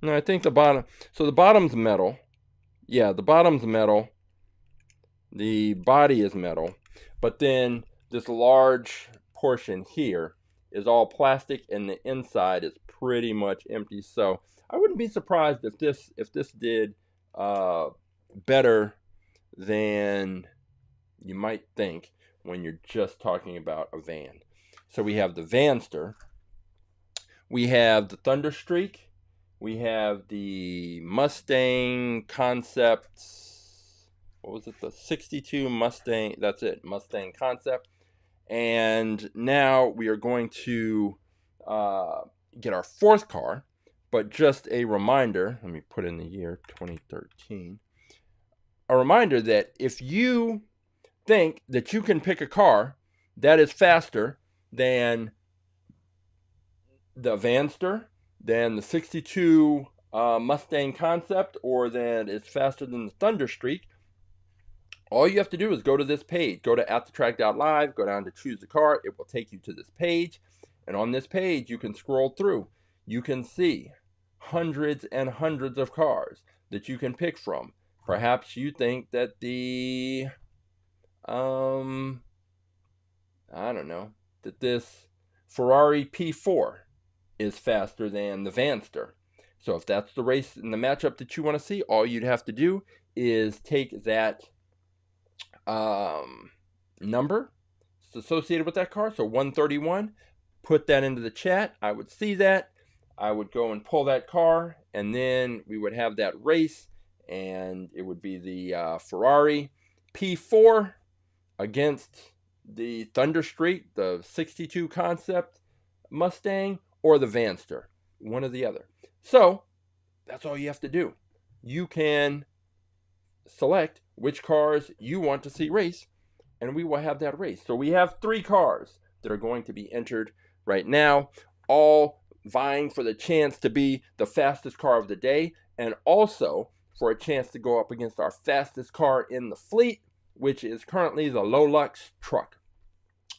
No, I think the bottom, so the bottom's metal. Yeah, the bottom's metal. The body is metal. But then this large portion here is all plastic, and the inside is pretty much empty. So I wouldn't be surprised if this did better than you might think when you're just talking about a van. So we have the Vanster, we have the Thunderstreak, we have the Mustang Concepts. What was it? The 62 Mustang. That's it. Mustang Concept. And now we are going to get our fourth car. But just a reminder, let me put in the year 2013. A reminder that if you think that you can pick a car that is faster than the Vanster, than the 62 Mustang Concept, or that is faster than the Thunderstreak, all you have to do is go to this page. Go to atthetrack.live, go down to choose the car. It will take you to this page. And on this page, you can scroll through. you can see hundreds and hundreds of cars that you can pick from. Perhaps you think that the, I don't know, that this Ferrari P4 is faster than the Vanster. So if that's the race and the matchup that you want to see, all you'd have to do is take that number associated with that car, so 131, put that into the chat. I would see that. I would go and pull that car, and then we would have that race, and it would be the Ferrari P4 against the Thunderstreak, the 62 concept Mustang, or the Vanster, one or the other. So that's all you have to do. You can select which cars you want to see race, and we will have that race. So we have 3 cars that are going to be entered right now, all vying for the chance to be the fastest car of the day, and also for a chance to go up against our fastest car in the fleet, which is currently the Lolux truck.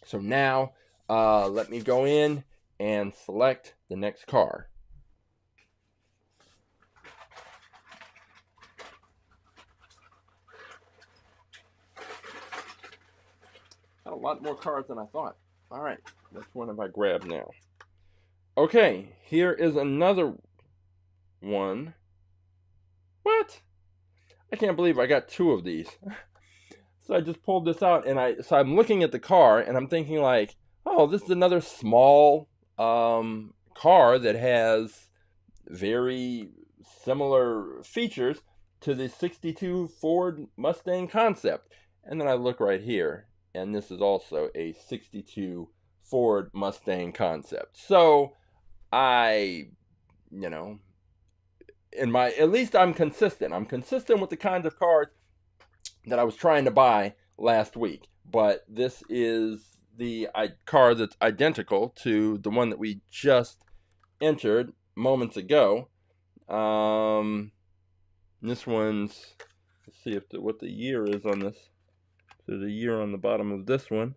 So now let me go in and select the next car. Got a lot more cars than I thought. All right, which one have I grabbed now? Okay, here is another one. What? I can't believe I got 2 of these. So I just pulled this out, and I'm looking at the car, and I'm thinking like, oh, this is another small car that has very similar features to the 62 Ford Mustang concept. And then I look right here, and this is also a 62 Ford Mustang concept. So at least I'm consistent. I'm consistent with the kinds of cars that I was trying to buy last week. But this is the car that's identical to the one that we just entered moments ago. This one's, let's see what the year is on this. There's a year on the bottom of this one.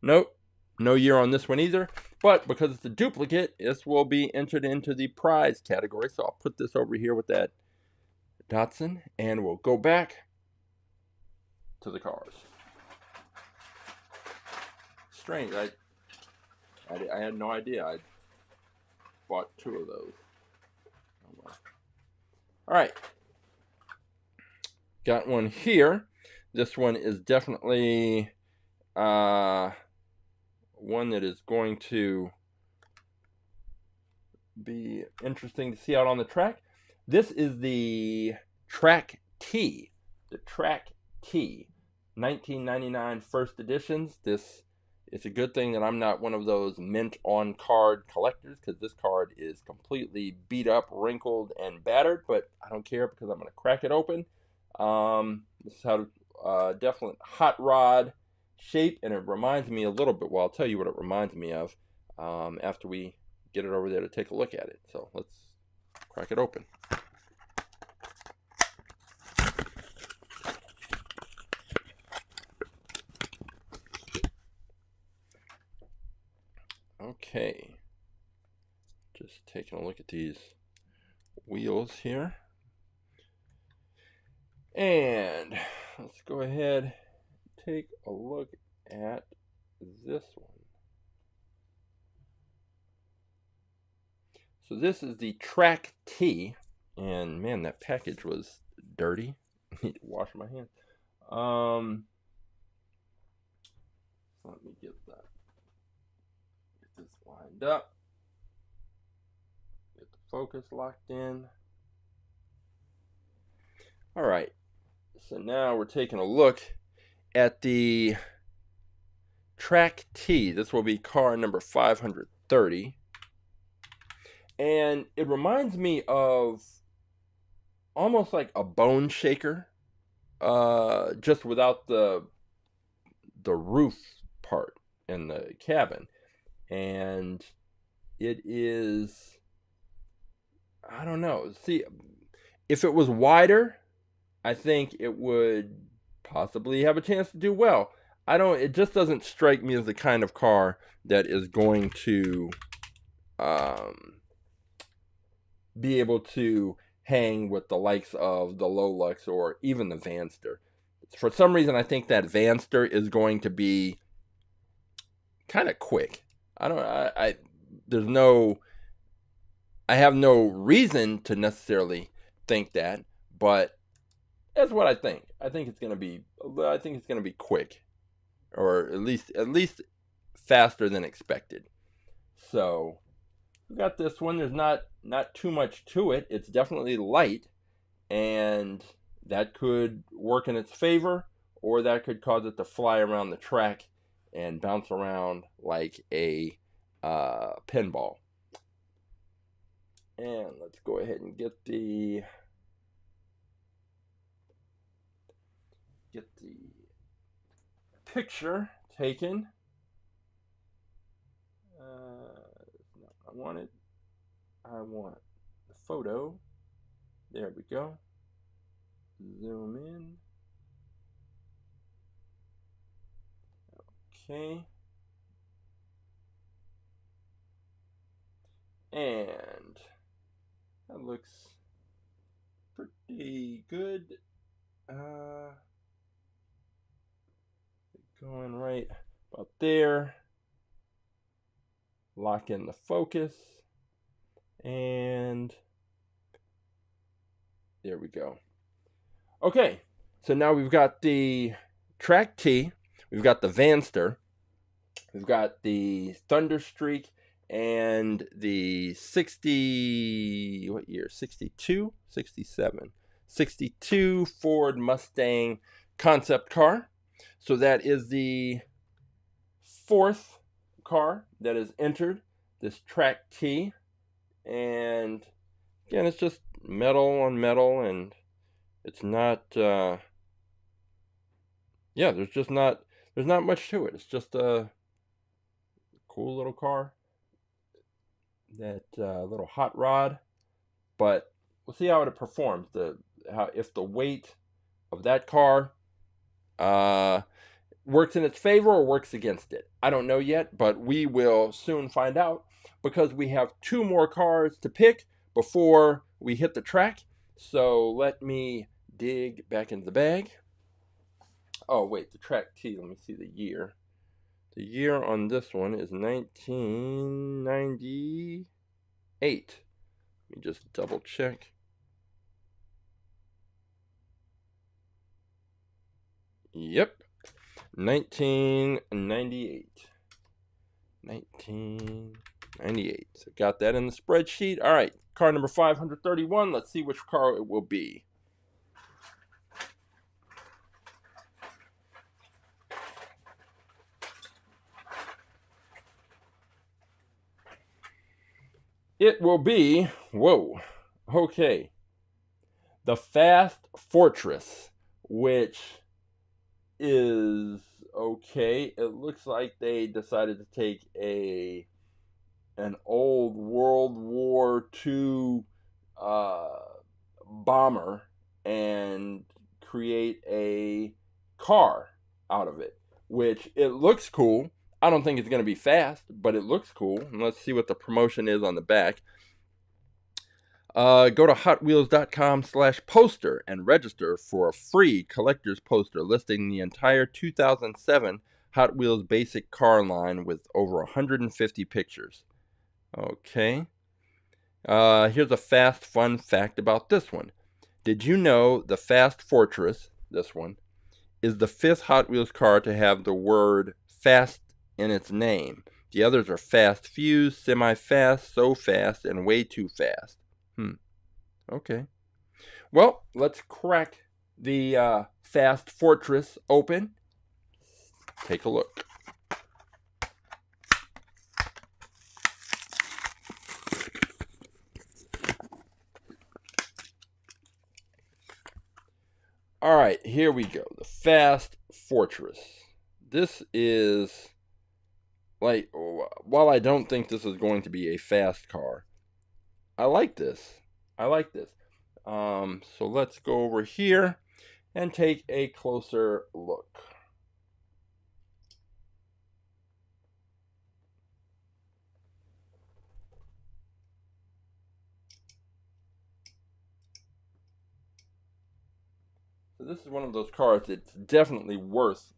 Nope, no year on this one either. But because it's a duplicate, this will be entered into the prize category. So I'll put this over here with that Datsun, and we'll go back to the cars. Strange, I had no idea I bought 2 of those. Oh, well. All right, got one here. This one is definitely one that is going to be interesting to see out on the track. This is the Track T. The Track T. 1999 first editions. It's a good thing that I'm not one of those mint on card collectors, because this card is completely beat up, wrinkled, and battered, but I don't care because I'm going to crack it open. This is how definite hot rod shape, and it reminds me a little bit, well, I'll tell you what it reminds me of after we get it over there to take a look at it. So let's crack it open. Okay, just taking a look at these wheels here, and let's go ahead and take a look at this one. So this is the Track T, and man, that package was dirty. I need to wash my hands. Let me get this lined up. Get the focus locked in. All right, so now we're taking a look at the Track T. This will be car number 530. And it reminds me of almost like a bone shaker, just without the roof part in the cabin. And it is, I don't know. See, if it was wider, I think it would possibly have a chance to do well. It just doesn't strike me as the kind of car that is going to be able to hang with the likes of the Lolux or even the Vanster. For some reason, I think that Vanster is going to be kind of quick. I have no reason to necessarily think that, but that's what I think. I think it's going to be quick, or at least faster than expected. So we got this one. There's not too much to it. It's definitely light, and that could work in its favor, or that could cause it to fly around the track and bounce around like a pinball. And let's go ahead and get the picture taken. I want the photo. There we go. Zoom in. Okay. And that looks pretty good. Going right about there. Lock in the focus. And there we go. Okay, so now we've got the Track T, we've got the Vanster, we've got the Thunderstreak, and the 62, 67, 62 Ford Mustang concept car. So that is the fourth car that is entered this Track T. And again, it's just metal on metal, and it's not there's not much to it. It's just a cool little car, that little hot rod. But we'll see how it performs, if the weight of that car works in its favor or works against it. I don't know yet, but we will soon find out, because we have two more cars to pick before we hit the track. So let me dig back into the bag. Oh, wait, the Track T, let me see the year. The year on this one is 1998. Let me just double check. Yep, 1998. 1998. So got that in the spreadsheet. All right, car number 531. Let's see which car it will be. It will be, whoa, okay, the Fast Fortress, which is okay. It looks like they decided to take an old World War II bomber and create a car out of it, which it looks cool. I don't think it's going to be fast, but it looks cool. And let's see what the promotion is on the back. Go to hotwheels.com/poster and register for a free collector's poster listing the entire 2007 Hot Wheels basic car line with over 150 pictures. Okay. Here's a fast fun fact about this one. Did you know the Fast Fortress, this one, is the fifth Hot Wheels car to have the word fast in its name? The others are Fast Fuse, Semi-Fast, So Fast, and Way Too Fast. Okay. Well, let's crack the Fast Fortress open. Take a look. All right, here we go. The Fast Fortress. This is, like, while I don't think this is going to be a fast car, I like this. So let's go over here and take a closer look. this is one of those cars that's definitely worth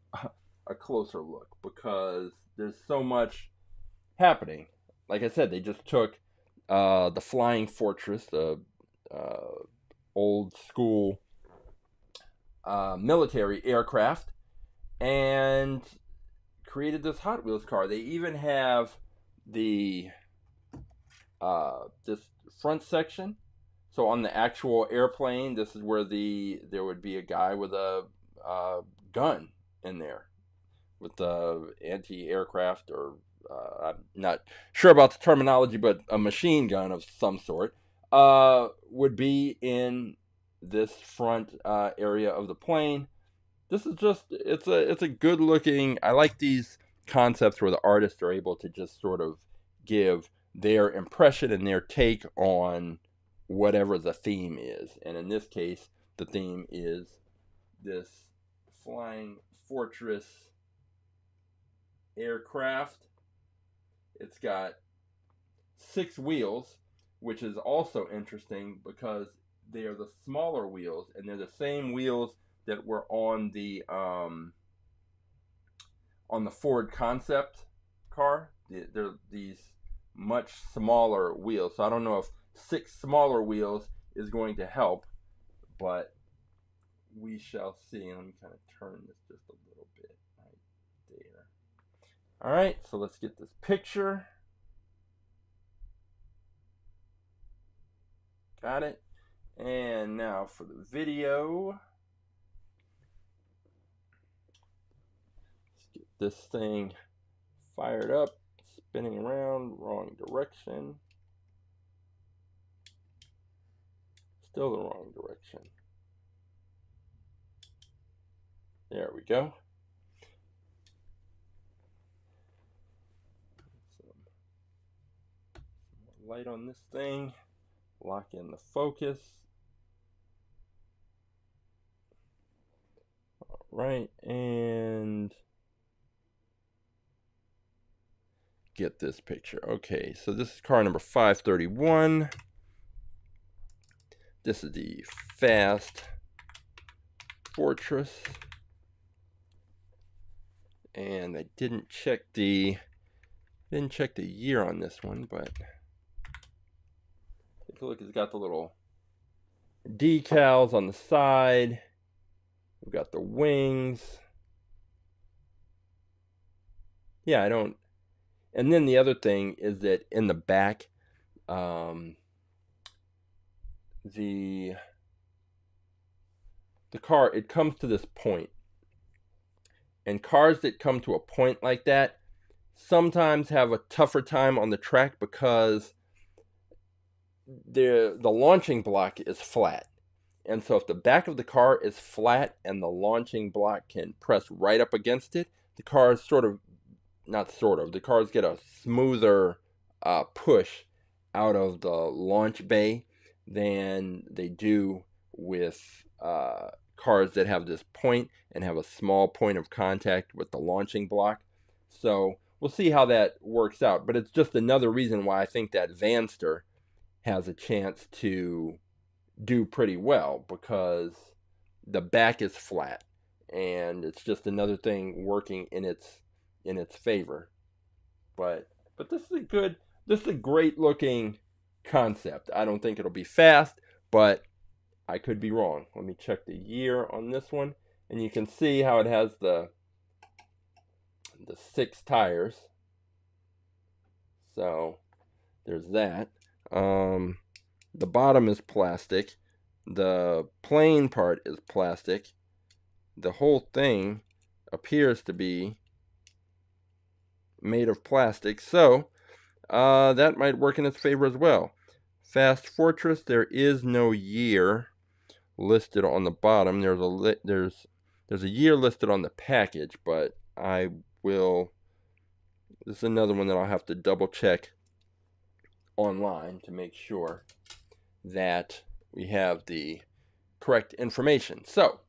a closer look because there's so much happening. Like I said, they just took the Flying Fortress, the old school military aircraft, and created this Hot Wheels car. They even have the this front section. So on the actual airplane, this is where there would be a guy with a gun in there with the anti-aircraft, or I'm not sure about the terminology, but a machine gun of some sort would be in this front area of the plane. This is just it's a good looking. I like these concepts where the artists are able to just sort of give their impression and their take on whatever the theme is. And in this case, the theme is this Flying Fortress aircraft. It's got 6 wheels, which is also interesting because they are the smaller wheels, and they're the same wheels that were on the Ford concept car. They're these much smaller wheels. So I don't know if 6 smaller wheels is going to help, but we shall see. Let me kind of turn this just a little bit right there. All right, so let's get this picture. Got it. And now for the video. Let's get this thing fired up, spinning around, wrong direction. Still the wrong direction. There we go. Some more light on this thing. Lock in the focus. All right, and get this picture. Okay, so this is car number 531. This is the Fast Fortress. And I didn't check the year on this one, but take a look. It's got the little decals on the side. We've got the wings. Yeah, I don't. And then the other thing is that in the back, the car, it comes to this point. And cars that come to a point like that sometimes have a tougher time on the track because the launching block is flat. And so if the back of the car is flat and the launching block can press right up against it, the cars the cars get a smoother push out of the launch bay than they do with cars that have this point and have a small point of contact with the launching block. So we'll see how that works out. But it's just another reason why I think that Vanster has a chance to do pretty well, because the back is flat, and it's just another thing working in its favor. But this is a great looking concept. I don't think it'll be fast, but I could be wrong. Let me check the year on this one, and you can see how it has the 6 tires. So there's that. The bottom is plastic. The plane part is plastic. The whole thing appears to be made of plastic, so that might work in its favor as well. Fast Fortress, there is no year listed on the bottom. There's a year listed on the package, but this is another one that I'll have to double check online to make sure that we have the correct information. So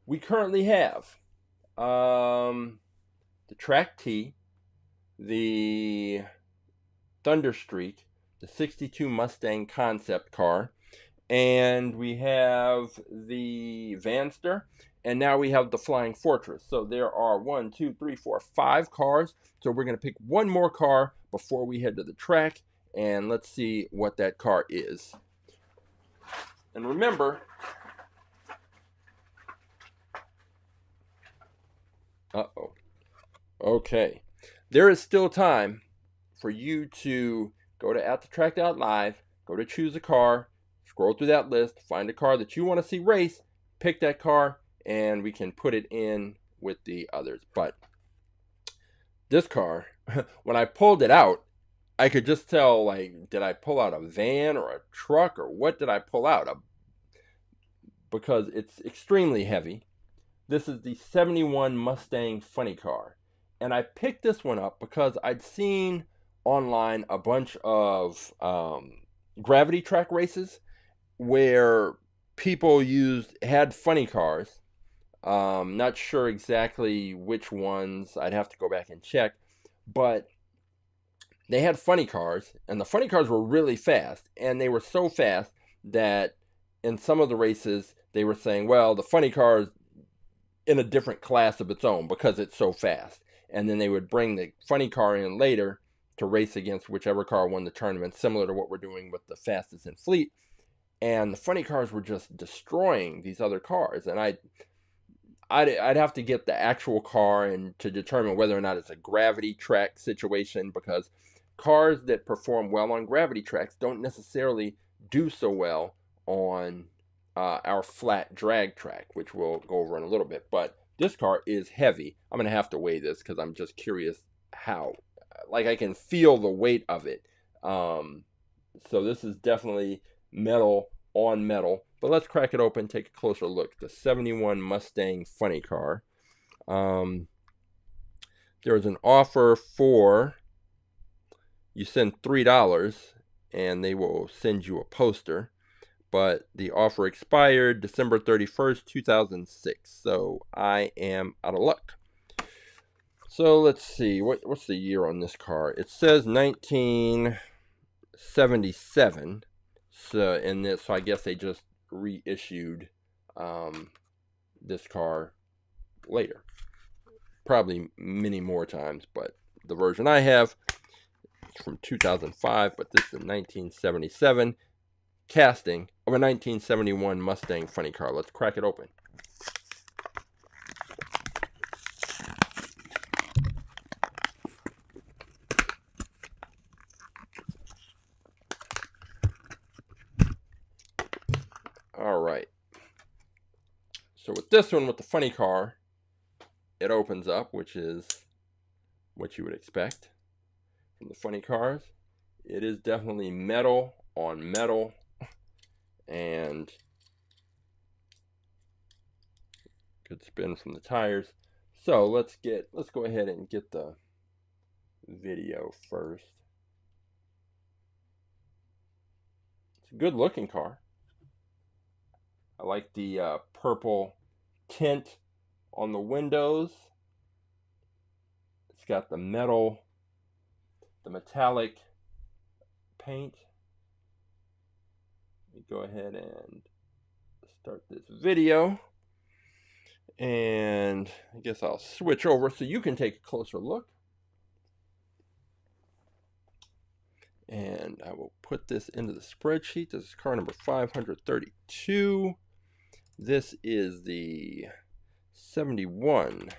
we currently have the Track T, the Thunderstreak, the 62 Mustang concept car, and we have the Vanster, and now we have the Flying Fortress. So there are 1, 2, 3, 4, 5 cars. So we're going to pick one more car before we head to the track, and let's see what that car is. And remember, okay, there is still time for you to go to @thetrack.live, go to choose a car, scroll through that list, find a car that you want to see race, pick that car, and we can put it in with the others. But this car, when I pulled it out, I could just tell, like, did I pull out a van or a truck, or what did I pull out? Because it's extremely heavy. This is the 71 Mustang Funny Car. And I picked this one up because I'd seen online a bunch of gravity track races where people had funny cars. Not sure exactly which ones. I'd have to go back and check. But they had funny cars, and the funny cars were really fast. And they were so fast that in some of the races, they were saying, well, the funny cars in a different class of its own because it's so fast. And then they would bring the funny car in later to race against whichever car won the tournament, similar to what we're doing with the fastest in fleet. And the funny cars were just destroying these other cars. And I'd have to get the actual car and to determine whether or not it's a gravity track situation, because cars that perform well on gravity tracks don't necessarily do so well on our flat drag track, which we'll go over in a little bit. But this car is heavy. I'm going to have to weigh this because I'm just curious how. Like, I can feel the weight of it. So this is definitely metal on metal. But let's crack it open, take a closer look. The 71 Mustang Funny Car. There's an offer for, you send $3 and they will send you a poster. But the offer expired December 31st, 2006. So I am out of luck. So let's see. What's the year on this car? It says 1977. So I guess they just reissued this car later. Probably many more times, but the version I have is from 2005, but this is 1977 casting of a 1971 Mustang Funny Car. Let's crack it open. All right. So with this one, with the funny car, it opens up, which is what you would expect from the funny cars. It is definitely metal on metal, and good spin from the tires. So let's go ahead and get the video first. It's a good looking car. I like the purple tint on the windows. It's got the metallic paint. Let me go ahead and start this video. And I guess I'll switch over so you can take a closer look. And I will put this into the spreadsheet. This is car number 532. This is the 71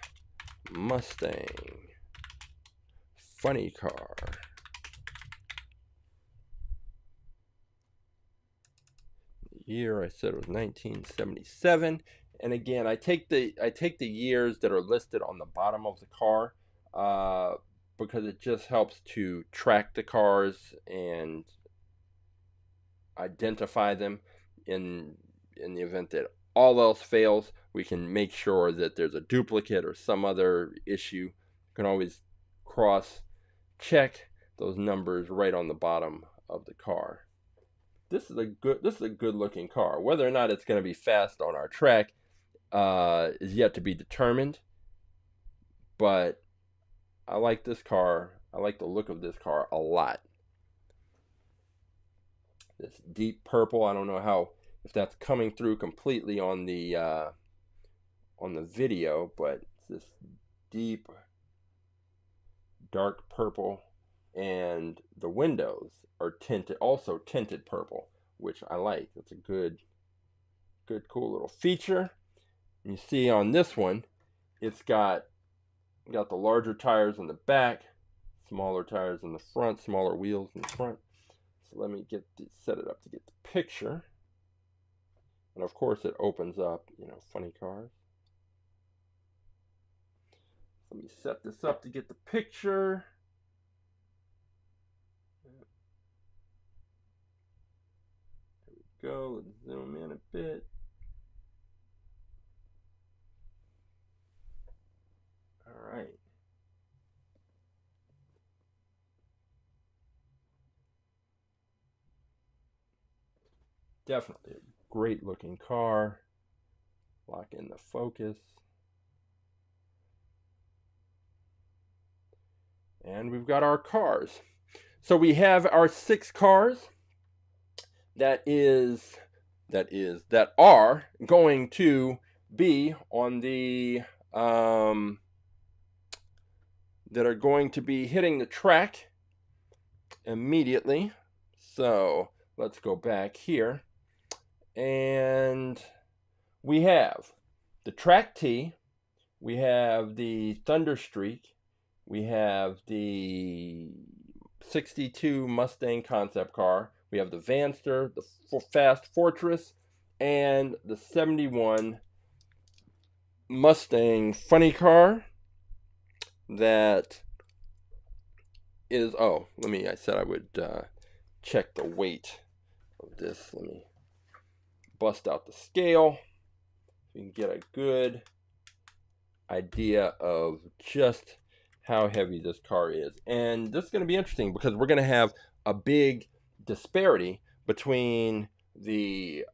Mustang Funny Car. The year I said was 1977. And again, I take the years that are listed on the bottom of the car because it just helps to track the cars and identify them in the event that all else fails. We can make sure that there's a duplicate or some other issue. You can always cross-check those numbers right on the bottom of the car. This is a good looking car. Whether or not it's going to be fast on our track is yet to be determined, but I like this car. I like the look of this car a lot. this deep purple. I don't know if that's coming through completely on the video, but it's this deep dark purple, and the windows are also tinted purple, which I like. That's a good cool little feature. And you see on this one, it's got the larger tires in the back, smaller tires in the front, smaller wheels in the front. So let me set it up to get the picture. And of course it opens up, funny cars. Let me set this up to get the picture. There we go. Let's zoom in a bit. All right. Definitely a great looking car. Lock in the focus. And we've got our cars. So we have our 6 cars that are going to be on the that are going to be hitting the track immediately. So let's go back here, and we have the Track T, we have the Thunderstreak, we have the 62 Mustang concept car, we have the Vanster, the Fast Fortress, and the 71 Mustang funny car that is, I said I would check the weight of this. Let me bust out the scale so you can get a good idea of just how heavy this car is. And this is going to be interesting because we're going to have a big disparity between the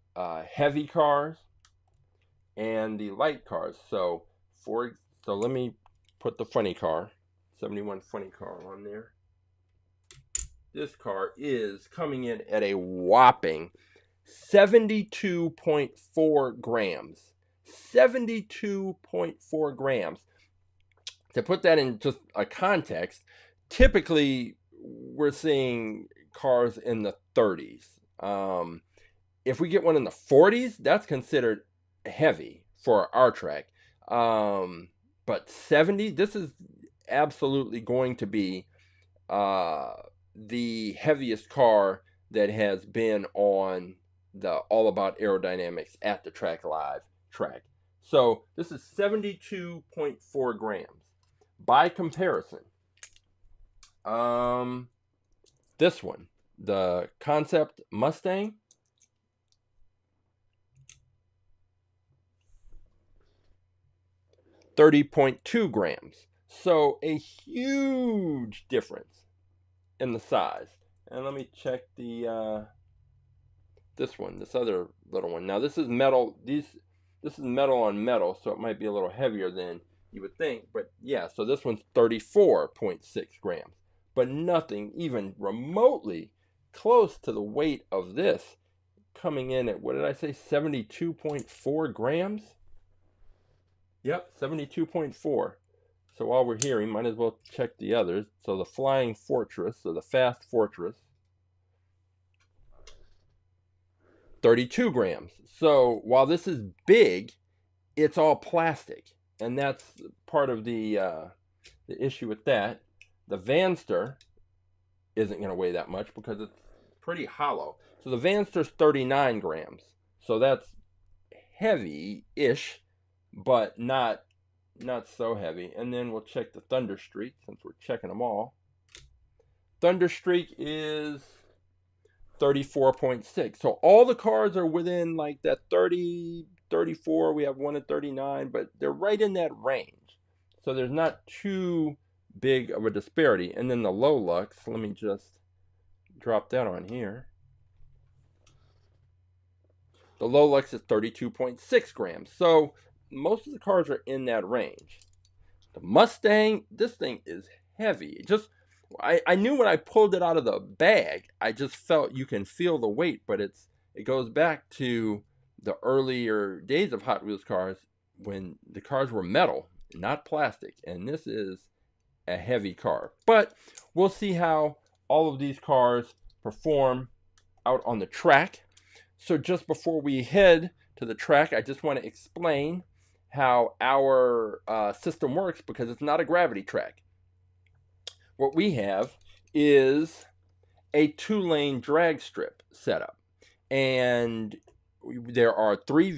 heavy cars and the light cars. So let me put the funny car, 71 funny car, on there. This car is coming in at a whopping 72.4 grams. 72.4 grams. To put that in just a context, typically we're seeing cars in the 30s. If we get one in the 40s, that's considered heavy for our track. But 70, this is absolutely going to be the heaviest car that has been on the All About Aerodynamics at the Track Live track. So this is 72.4 grams. By comparison, this one, the Concept Mustang, 30.2 grams. So a huge difference in the size. And let me check the this other little one. Now this is metal. This is metal on metal, so it might be a little heavier than you would think. But yeah, so this one's 34.6 grams. But nothing even remotely close to the weight of this, coming in at, what did I say, 72.4 grams? Yep, 72.4. So while we're here, we might as well check the others. So the Flying Fortress, or the Fast Fortress, 32 grams. So while this is big, it's all plastic. And that's part of the issue with that. The Vanster isn't going to weigh that much because it's pretty hollow. So the Vanster's 39 grams. So that's heavy-ish, but not so heavy. And then we'll check the Thunderstreak since we're checking them all. Thunderstreak is 34.6. So all the cars are within like that 30, 34. We have one at 39, but they're right in that range. So there's not too big of a disparity. And then the Low Lux, let me just drop that on here. The Low Lux is 32.6 grams. So most of the cars are in that range. The Mustang, this thing is heavy. Just I knew when I pulled it out of the bag, I just felt you can feel the weight, but it goes back to the earlier days of Hot Wheels cars when the cars were metal, not plastic, and this is a heavy car. But we'll see how all of these cars perform out on the track. So just before we head to the track, I just want to explain how our system works, because it's not a gravity track. What we have is a 2-lane drag strip setup, and there are 3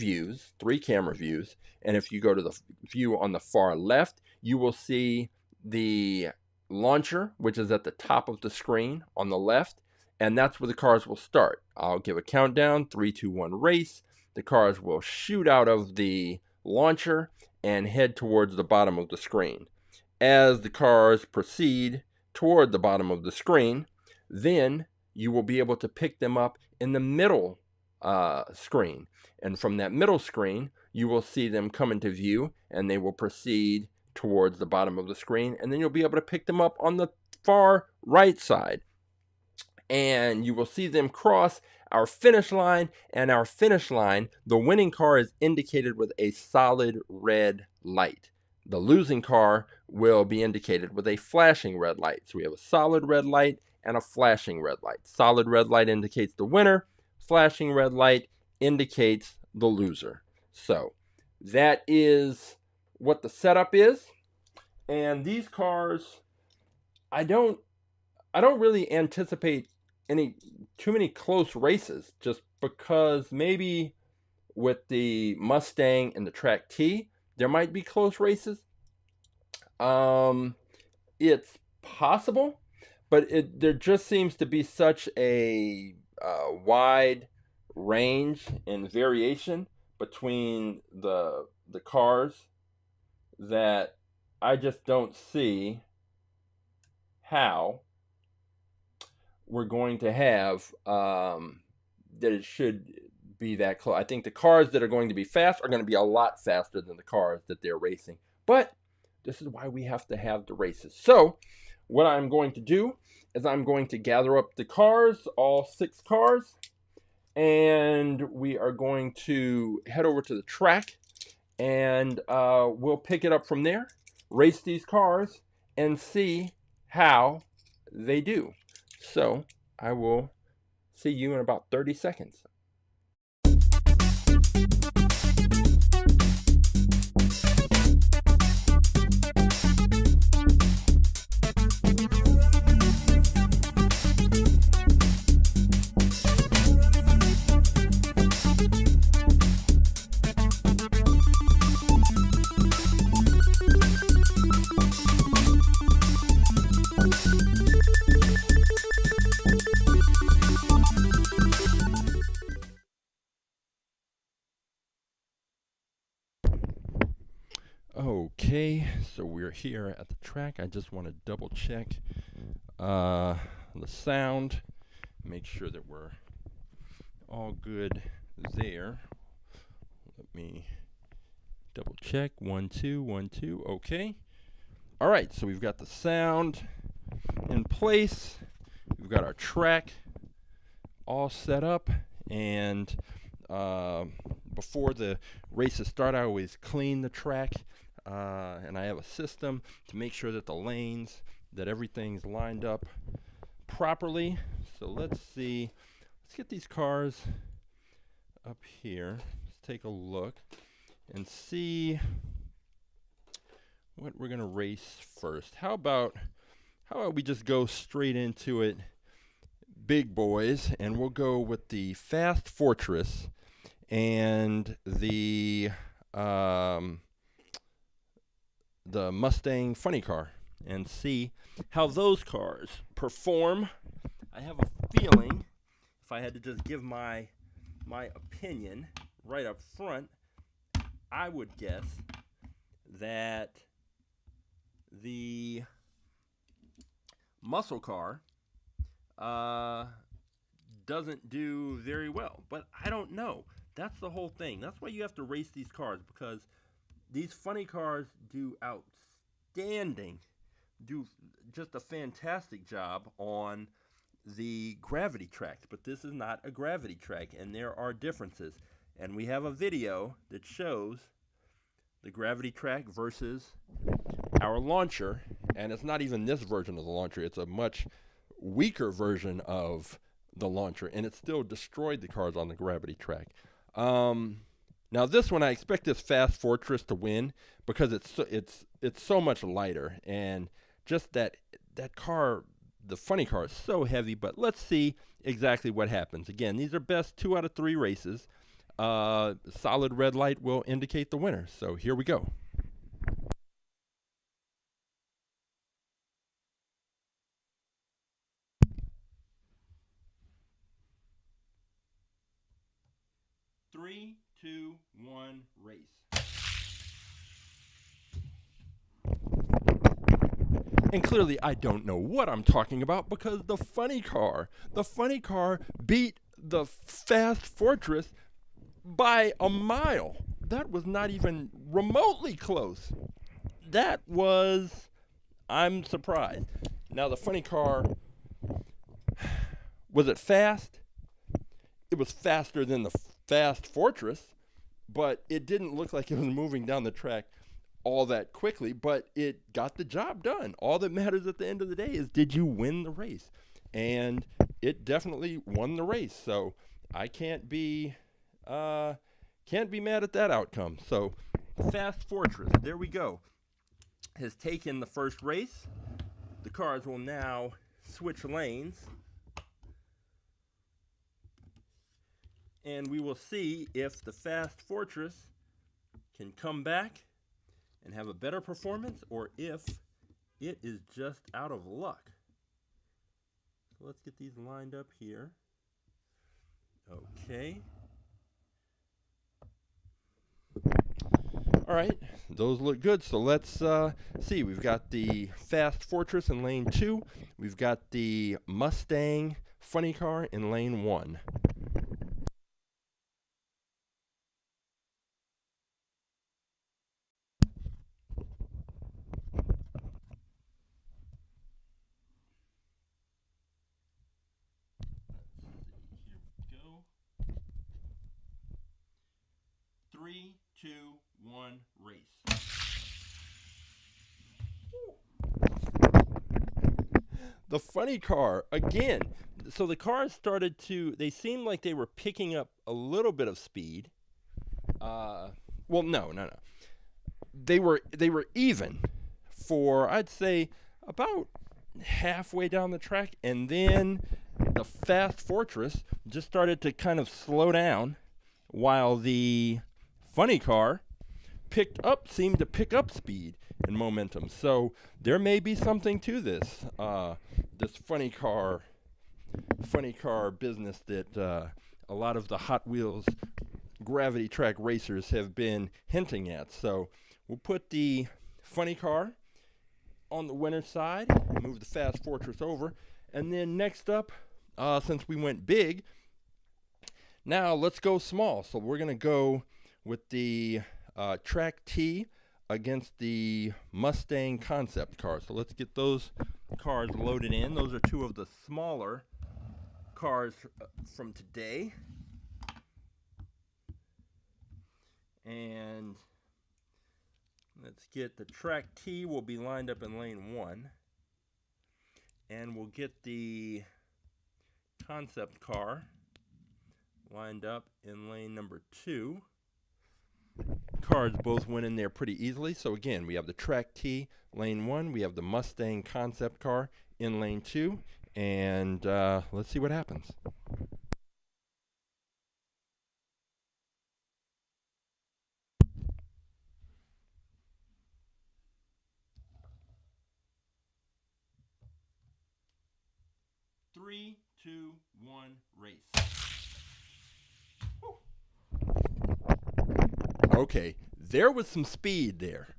camera views, and if you go to the view on the far left, you will see the launcher, which is at the top of the screen on the left, and that's where the cars will start. I'll give a countdown, 3, 2, 1, race. The cars will shoot out of the launcher and head towards the bottom of the screen. As the cars proceed toward the bottom of the screen, then you will be able to pick them up in the middle screen. And from that middle screen, you will see them come into view, and they will proceed towards the bottom of the screen, and then you'll be able to pick them up on the far right side. And you will see them cross our finish line, and our finish line, the winning car is indicated with a solid red light. The losing car will be indicated with a flashing red light. So we have a solid red light and a flashing red light. Solid red light indicates the winner. Flashing red light indicates the loser. So that is what the setup is. And these cars, I don't really anticipate too many close races, just because maybe with the Mustang and the Track T, there might be close races. It's possible, but there just seems to be such a wide range and variation between the cars that I just don't see how we're going to have that it should be that close. I think the cars that are going to be fast are going to be a lot faster than the cars that they're racing. But this is why we have to have the races. So what I'm going to do is I'm going to gather up the cars, all 6 cars, and we are going to head over to the track, and we'll pick it up from there, race these cars, and see how they do. So I will see you in about 30 seconds. Okay, so we're here at the track. I just want to double check the sound, make sure that we're all good there. Let me double check. 1, 2, 1, 2. Okay. All right, so we've got the sound in place. We've got our track all set up, and before the races start, I always clean the track. And I have a system to make sure that the lanes, that everything's lined up properly. So let's see. Let's get these cars up here. Let's take a look and see what we're going to race first. How about we just go straight into it, big boys, and we'll go with the Fast Fortress and the Mustang funny car, and see how those cars perform. I have a feeling, if I had to just give my opinion right up front, I would guess that the muscle car doesn't do very well. But I don't know. That's the whole thing. That's why you have to race these cars, because these funny cars do outstanding do just a fantastic job on the gravity track, but this is not a gravity track, and there are differences. And we have a video that shows the gravity track versus our launcher, and it's not even this version of the launcher, it's a much weaker version of the launcher, and it still destroyed the cars on the gravity track. Now this one, I expect this Fast Fortress to win because it's so much lighter, and just that car, the funny car, is so heavy. But let's see exactly what happens. Again, these are best 2 out of 3 races. Solid red light will indicate the winner. So here we go. Three, two, one, race. And clearly I don't know what I'm talking about because the funny car beat the Fast Fortress by a mile. That was not even remotely close. I'm surprised. Now the funny car, was it fast? It was faster than the Fast Fortress, but it didn't look like it was moving down the track all that quickly, but it got the job done. All that matters at the end of the day is, did you win the race? And it definitely won the race. So I can't be mad at that outcome. So Fast Fortress, there we go, has taken the first race. The cars will now switch lanes, and we will see if the Fast Fortress can come back and have a better performance, or if it is just out of luck. So let's get these lined up here. Okay. All right, those look good. So let's see. We've got the Fast Fortress in lane 2. We've got the Mustang funny car in lane 1. Three, two, one, race. The funny car, again, so the cars they seemed like they were picking up a little bit of speed. Well, no. They were even for, I'd say, about halfway down the track, and then the Fast Fortress just started to kind of slow down, while the funny car seemed to pick up speed and momentum. So there may be something to this this funny car business that a lot of the Hot Wheels gravity track racers have been hinting at. So we'll put the funny car on the winner's side, move the Fast Fortress over, and then next up, since we went big, now let's go small. So we're going to go with the Track T against the Mustang concept car. So let's get those cars loaded in. Those are 2 of the smaller cars from today. And let's get the Track T will be lined up in lane 1. And we'll get the concept car lined up in lane number 2. Cars both went in there pretty easily. So again, we have the Track T, lane 1. We have the Mustang concept car in lane 2. And let's see what happens. Three, two, one, race. Okay, there was some speed there.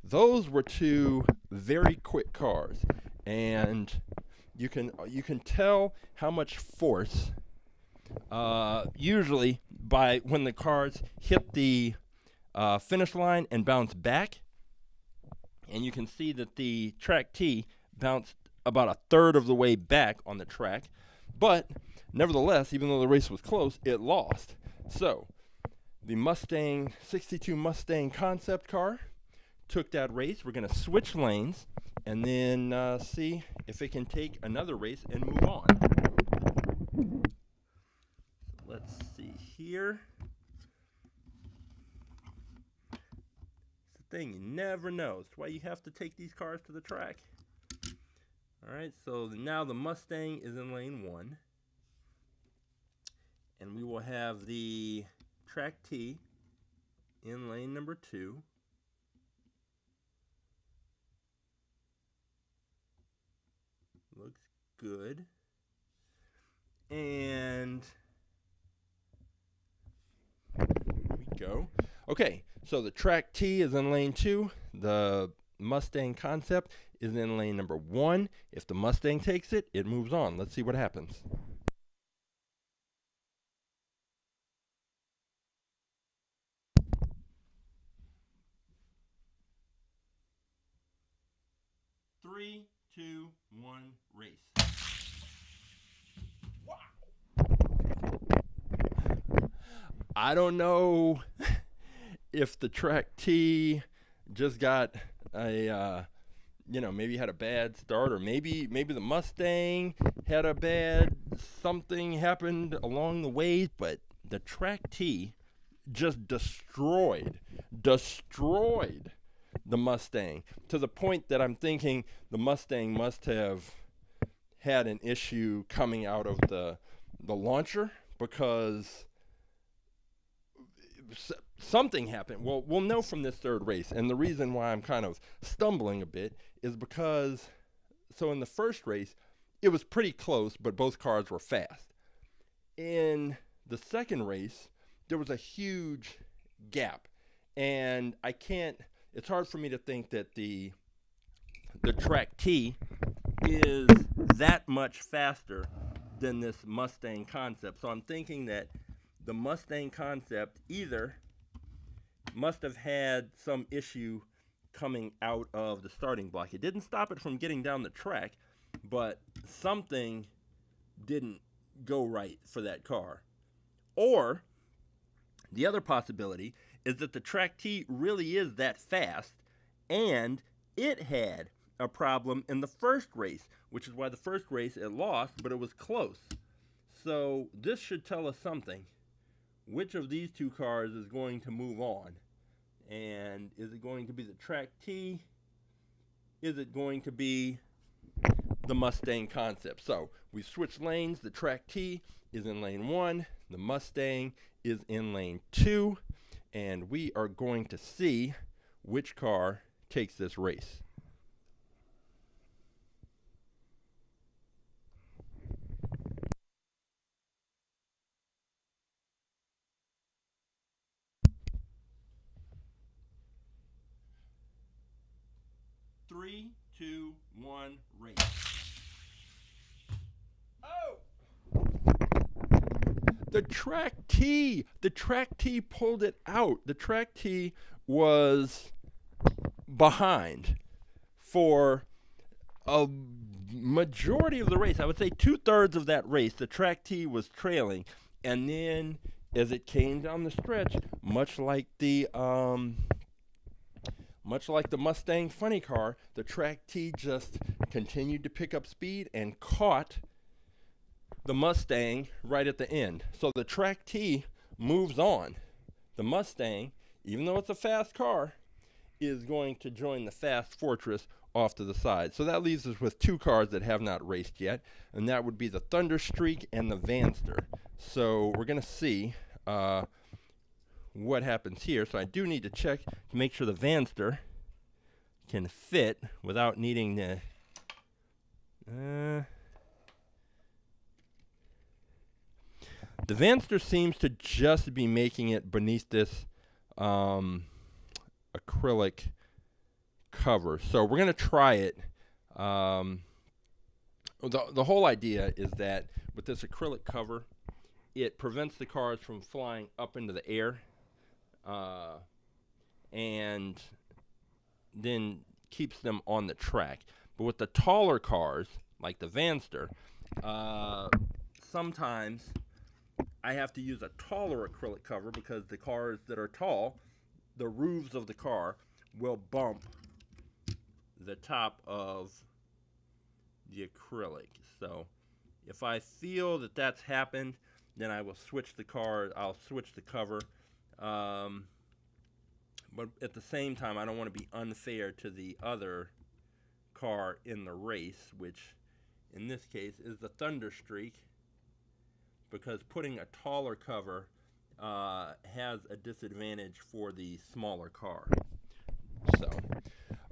Those were 2 very quick cars, and you can tell how much force usually by when the cars hit the finish line and bounce back. And you can see that the track T bounced about a third of the way back on the track. But nevertheless, even though the race was close, it lost. So the Mustang 62 Mustang concept car took that race. We're going to switch lanes and then see if it can take another race and move on. So let's see here. It's the thing, you never know. That's why you have to take these cars to the track. All right, so now the Mustang is in lane 1. And we will have the track T in lane number 2. Looks good. And here we go. Okay, so the track T is in lane 2. The Mustang concept is in lane number 1. If the Mustang takes it, it moves on. Let's see what happens. Three, 2, 1, race. Wow. I don't know if the track T just got a, maybe had a bad start, or maybe the Mustang had a bad something happened along the way, but the track T just destroyed the Mustang, to the point that I'm thinking the Mustang must have had an issue coming out of the launcher, because something happened. Well, we'll know from this third race, and the reason why I'm kind of stumbling a bit is because, so in the first race, it was pretty close, but both cars were fast. In the second race, there was a huge gap, and it's hard for me to think that the track T is that much faster than this Mustang concept. So I'm thinking that the Mustang concept either must have had some issue coming out of the starting block. It didn't stop it from getting down the track, but something didn't go right for that car. Or the other possibility is that the track T really is that fast, and it had a problem in the first race, which is why the first race it lost, but it was close. So this should tell us something. Which of these two cars is going to move on? And is it going to be the track T? Is it going to be the Mustang concept? So we've switched lanes. The track T is in lane 1. The Mustang is in lane 2. And we are going to see which car takes this race. Three, 2, 1, race. Oh! The track T pulled it out. The track T was behind for a majority of the race. I would say 2/3 of that race, the track T was trailing. And then as it came down the stretch, much like the Mustang funny car, the track T just continued to pick up speed and caught the Mustang right at the end. So the track T moves on. The Mustang, even though it's a fast car, is going to join the fast Fortress off to the side. So that leaves us with two cars that have not raced yet, and that would be the Thunderstreak and the Vanster. So we're going to see what happens here. So I do need to check to make sure the Vanster can fit without needing to the Vanster seems to just be making it beneath this acrylic cover. So we're going to try it. The whole idea is that with this acrylic cover, it prevents the cars from flying up into the air and then keeps them on the track. But with the taller cars, like the Vanster, sometimes I have to use a taller acrylic cover because the cars that are tall, the roofs of the car will bump the top of the acrylic. So if I feel that that's happened, then I will switch the car. I'll switch the cover. But at the same time, I don't want to be unfair to the other car in the race, which in this case is the Thunderstreak, because putting a taller cover has a disadvantage for the smaller car. So,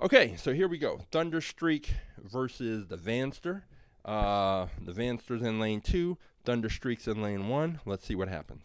okay, so here we go. Thunderstreak versus the Vanster. The Vanster's in lane 2, Thunderstreak's in lane 1. Let's see what happens.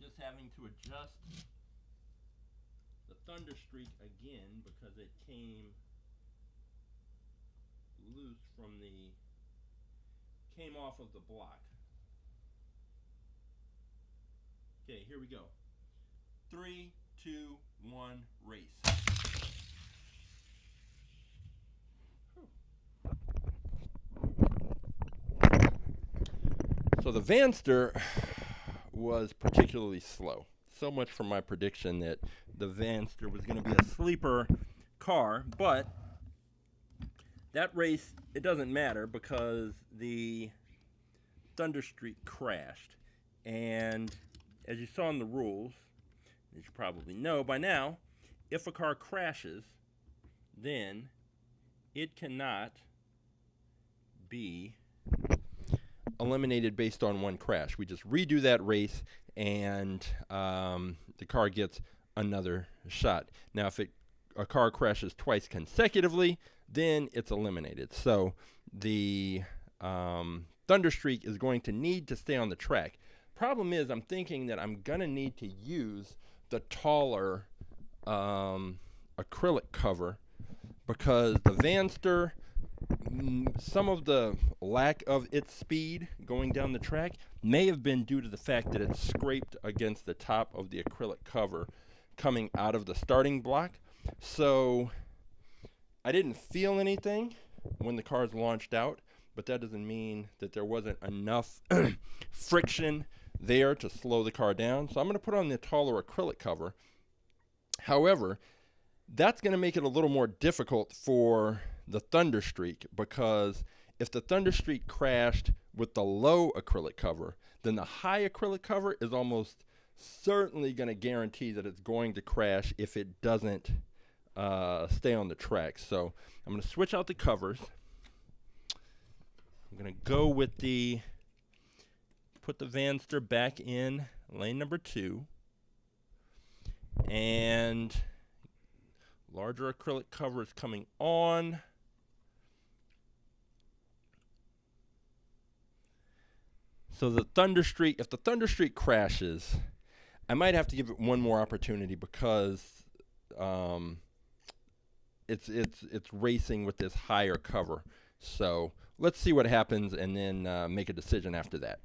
Just having to adjust the Thunderstreak again because it came loose came off of the block. Okay, here we go. 3, 2, 1, race. So the Vanster was particularly slow. So much for my prediction that the Vanster was going to be a sleeper car, but that race, it doesn't matter because the Thunderstreak crashed. And as you saw in the rules, as you probably know by now, if a car crashes, then it cannot be eliminated based on one crash. We just redo that race, and the car gets another shot. Now, if a car crashes twice consecutively, then it's eliminated. So the Thunderstreak is going to need to stay on the track. Problem is, I'm thinking that I'm going to need to use the taller acrylic cover because the Vanster, some of the lack of its speed going down the track may have been due to the fact that it scraped against the top of the acrylic cover coming out of the starting block. So I didn't feel anything when the cars launched out, but that doesn't mean that there wasn't enough friction there to slow the car down. So I'm going to put on the taller acrylic cover. However, that's going to make it a little more difficult for the Thunderstreak, because if the Thunderstreak crashed with the low acrylic cover, then the high acrylic cover is almost certainly going to guarantee that it's going to crash if it doesn't stay on the track. So I'm going to switch out the covers. I'm going to go with put the Vanster back in lane number 2, and larger acrylic cover is coming on. So the Thunderstreak, if the Thunderstreak crashes, I might have to give it one more opportunity because it's racing with this higher cover. So let's see what happens and then make a decision after that.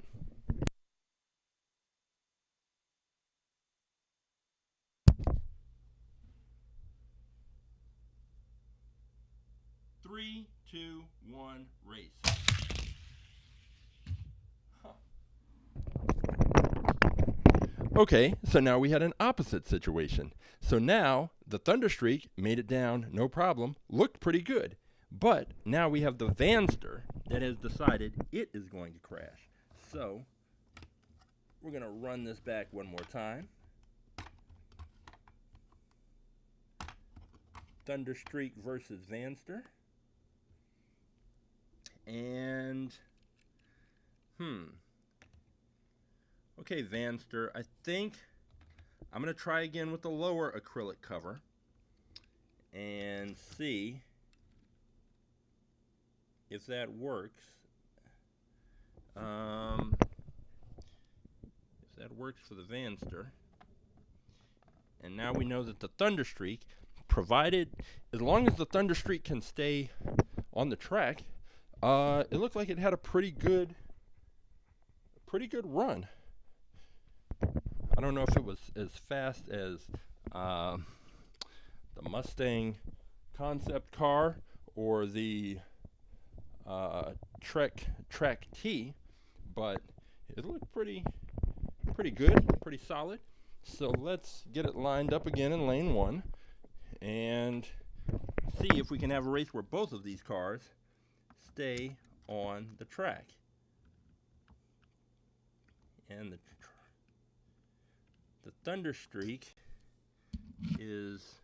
Three, two, one, race. Okay, so now we had an opposite situation. So now the Thunderstreak made it down, no problem, looked pretty good. But now we have the Vanster that has decided it is going to crash. So we're going to run this back one more time. Thunderstreak versus Vanster. And, okay, Vanster, I think I'm going to try again with the lower acrylic cover and see if that works. If that works for the Vanster. And now we know that the Thunderstreak, provided, as long as the Thunderstreak can stay on the track, it looked like it had a pretty good run. I don't know if it was as fast as the Mustang concept car or the Track T, but it looked pretty good, pretty solid. So let's get it lined up again in lane 1 and see if we can have a race where both of these cars stay on the track. And the Thunderstreak is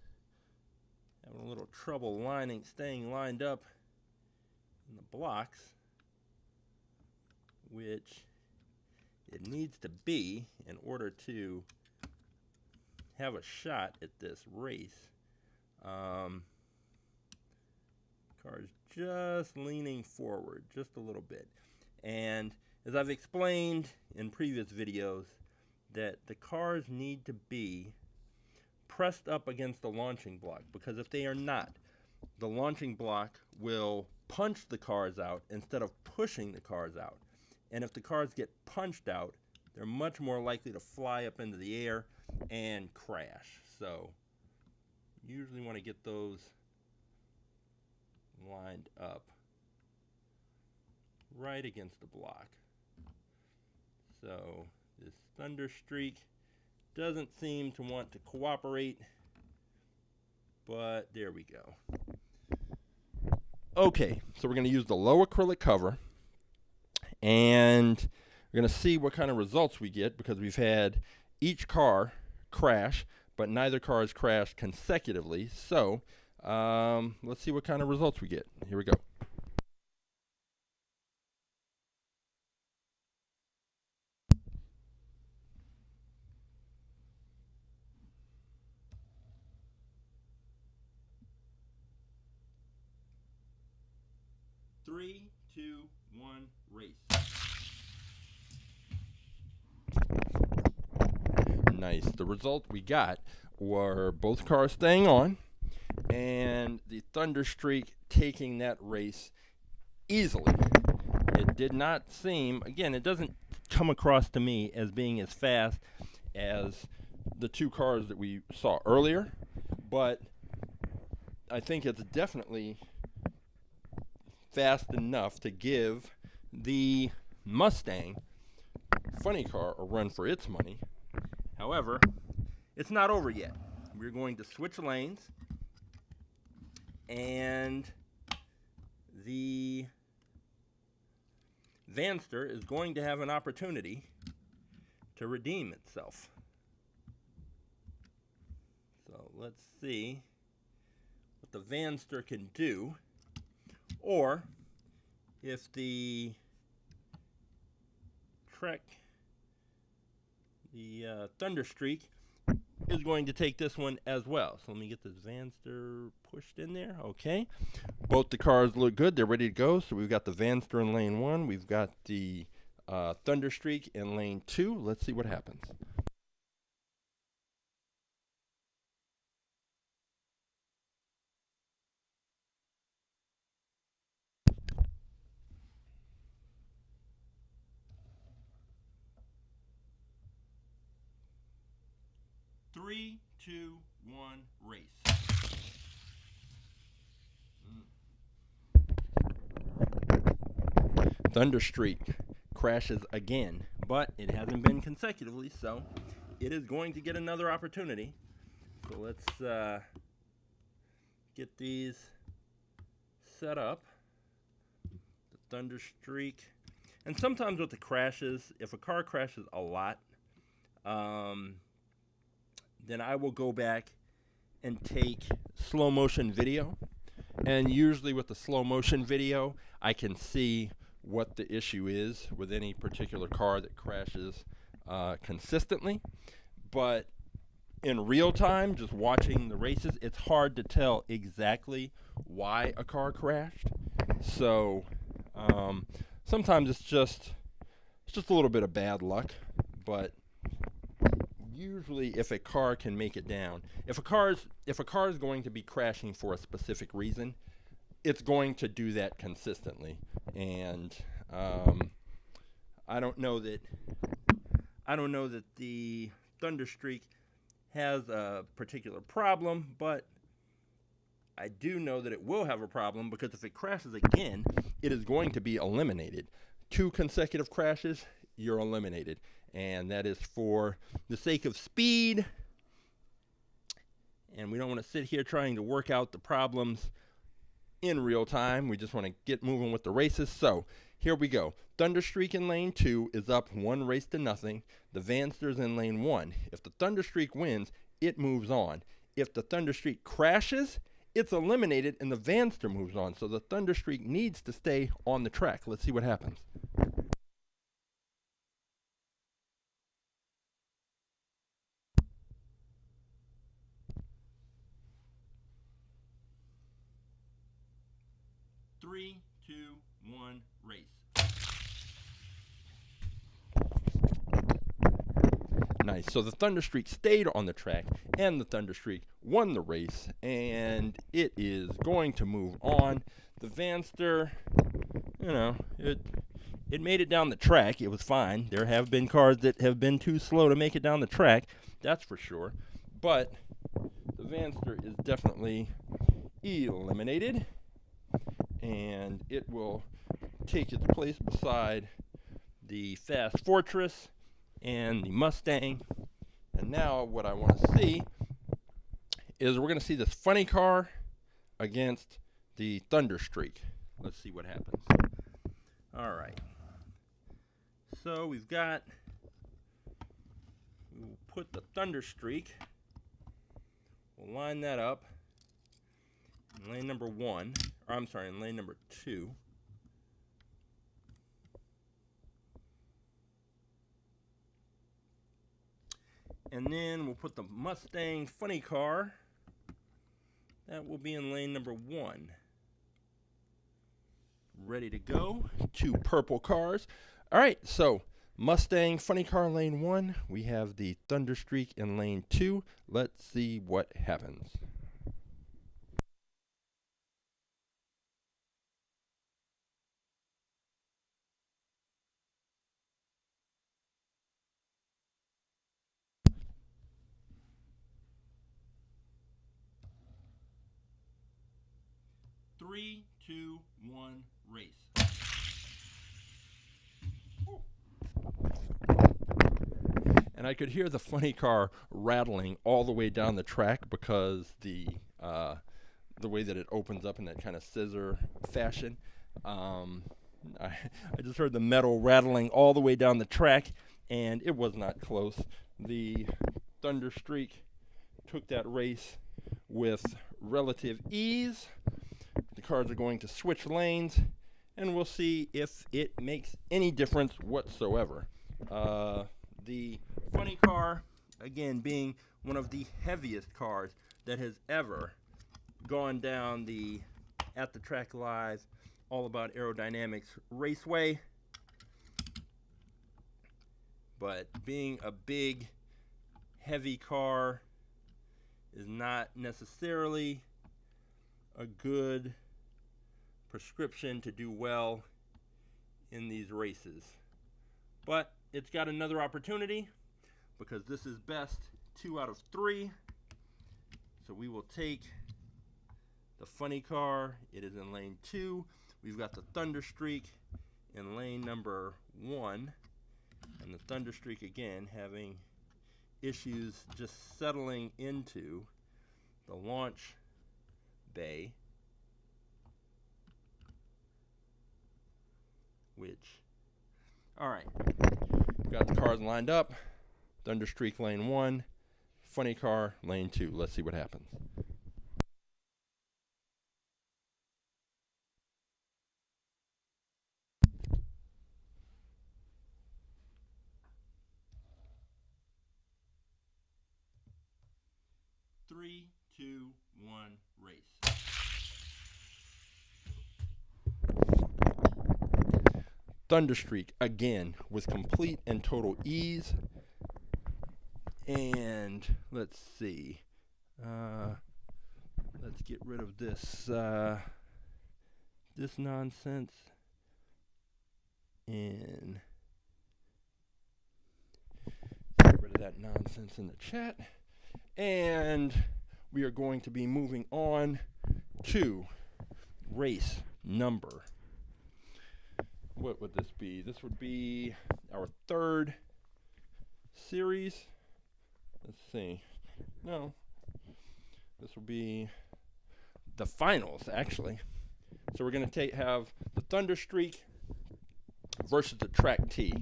having a little trouble staying lined up in the blocks, which it needs to be in order to have a shot at this race. Car's just leaning forward just a little bit, and as I've explained in previous videos, that the cars need to be pressed up against the launching block, because if they are not, the launching block will punch the cars out instead of pushing the cars out. And if the cars get punched out, they're much more likely to fly up into the air and crash. So you usually want to get those lined up right against the block. So this Thunderstreak doesn't seem to want to cooperate, but there we go. Okay, so we're going to use the low acrylic cover, and we're going to see what kind of results we get, because we've had each car crash, but neither car has crashed consecutively. So let's see what kind of results we get. Here we go. Three, two, one, race. Nice. The result we got were both cars staying on, and the Thunderstreak taking that race easily. It did not seem, again, it doesn't come across to me as being as fast as the two cars that we saw earlier, but I think it's definitely fast enough to give the Mustang funny car a run for its money. However, it's not over yet. We're going to switch lanes, and the Vanster is going to have an opportunity to redeem itself. So let's see what the Vanster can do, or if the Thunderstreak is going to take this one as well. So let me get this Vanster pushed in there. Okay. Both the cars look good. They're ready to go. So we've got the Vanster in lane 1. We've got the Thunderstreak in lane 2. Let's see what happens. Three, two, one, race. Thunderstreak crashes again, but it hasn't been consecutively, so it is going to get another opportunity. So let's get these set up. The Thunderstreak. And sometimes with the crashes, if a car crashes a lot, then I will go back and take slow motion video. And usually with the slow motion video, I can see what the issue is with any particular car that crashes consistently. But in real time, just watching the races, it's hard to tell exactly why a car crashed. So sometimes it's just It's just a little bit of bad luck, but usually if a car can make it down, if a car is going to be crashing for a specific reason, it's going to do that consistently. And I don't know that the Thunderstreak has a particular problem, but I do know that it will have a problem, because if it crashes again, it is going to be eliminated. 2 consecutive crashes, you're eliminated. And that is for the sake of speed. And we don't want to sit here trying to work out the problems in real time. We just want to get moving with the races. So here we go. Thunderstreak in lane 2 is up 1 race to nothing. The Vanster's in lane 1. If the Thunderstreak wins, it moves on. If the Thunderstreak crashes, it's eliminated and the Vanster moves on. So the Thunderstreak needs to stay on the track. Let's see what happens. Three, two, one, race. Nice. So the Thunderstreak stayed on the track, and the Thunderstreak won the race, and it is going to move on. The Vanster, it made it down the track. It was fine. There have been cars that have been too slow to make it down the track, that's for sure. But the Vanster is definitely eliminated, and it will take its place beside the Fast Fortress and the Mustang. And now what I want to see is we're going to see this funny car against the Thunderstreak. Let's see what happens. All right. So we'll put the Thunderstreak. We'll line that up in lane number 1. Or I'm sorry, in lane number 2. And then we'll put the Mustang funny car. That will be in lane number 1. Ready to go. 2 purple cars. All right, so Mustang funny car lane 1. We have the Thunderstreak in lane 2. Let's see what happens. Three, two, one, race. And I could hear the funny car rattling all the way down the track because the way that it opens up in that kind of scissor fashion. I just heard the metal rattling all the way down the track, and it was not close. The Thunderstreak took that race with relative ease. The cars are going to switch lanes, and we'll see if it makes any difference whatsoever. The funny car, again, being one of the heaviest cars that has ever gone down the At the Track Live All About Aerodynamics raceway. But being a big, heavy car is not necessarily a good prescription to do well in these races. But it's got another opportunity because this is best 2 out of 3. So we will take the funny car. It is in lane 2. We've got the Thunderstreak in lane number 1. And the Thunderstreak again having issues just settling into the launch bay, alright, got the cars lined up. Thunderstreak lane 1, funny car lane 2. Let's see what happens. Three, two, one, race. Thunderstreak, again, with complete and total ease. And let's see. Let's get rid of this this nonsense. And get rid of that nonsense in the chat. And we are going to be moving on to race number. What would this be? This would be our third series. Let's see. No. This will be the finals, actually. So we're going to have the Thunderstreak versus the Track T.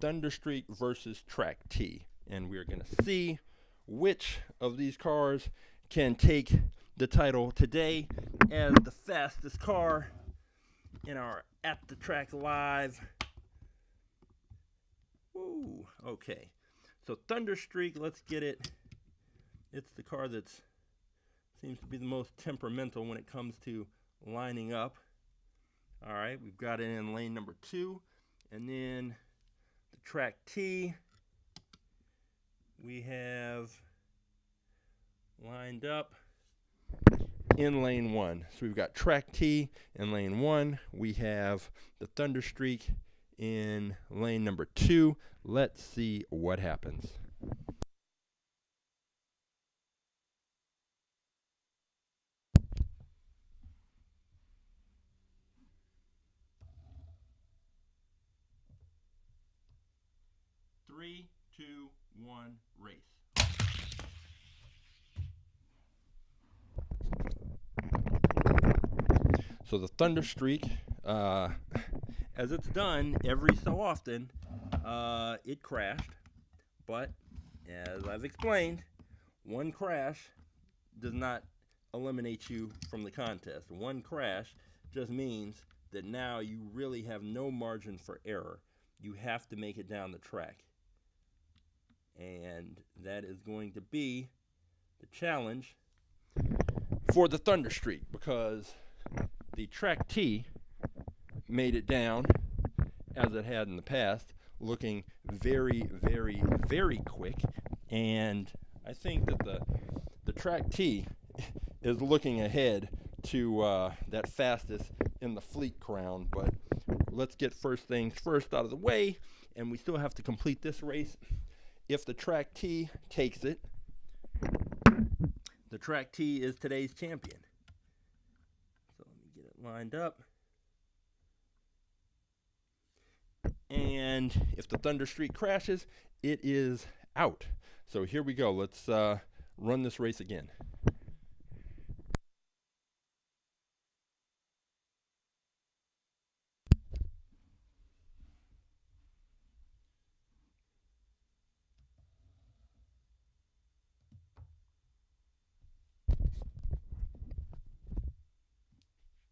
Thunderstreak versus Track T. And we are going to see which of these cars can take the title today as the fastest car in our At the Track Live. Woo, okay. So Thunderstreak, let's get it. It's the car that seems to be the most temperamental when it comes to lining up. All right, we've got it in lane number 2. And then the Track T, we have lined up in lane 1. So we've got Track T in lane 1. We have the Thunderstreak in lane number 2. Let's see what happens. Three, two, one, race. So the Thunderstreak, as it's done every so often, it crashed. But as I've explained, one crash does not eliminate you from the contest. One crash just means that now you really have no margin for error. You have to make it down the track. And that is going to be the challenge for the Thunderstreak, because the Track T made it down as it had in the past, looking very, very, very quick. And I think that the Track T is looking ahead to that fastest in the Fleet Crown. But let's get first things first out of the way, and we still have to complete this race. If the Track T takes it, the Track T is today's champion. So let me get it lined up. And if the Thunderstreak crashes, it is out. So here we go. Let's run this race again.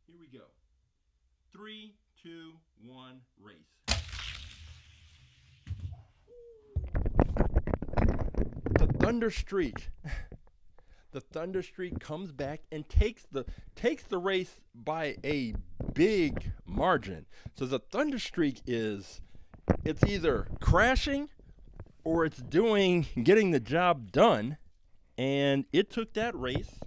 Here we go. 3, 2, 1, race. The Thunderstreak comes back and takes the race by a big margin. So the Thunderstreak it's either crashing or it's getting the job done, and it took that race.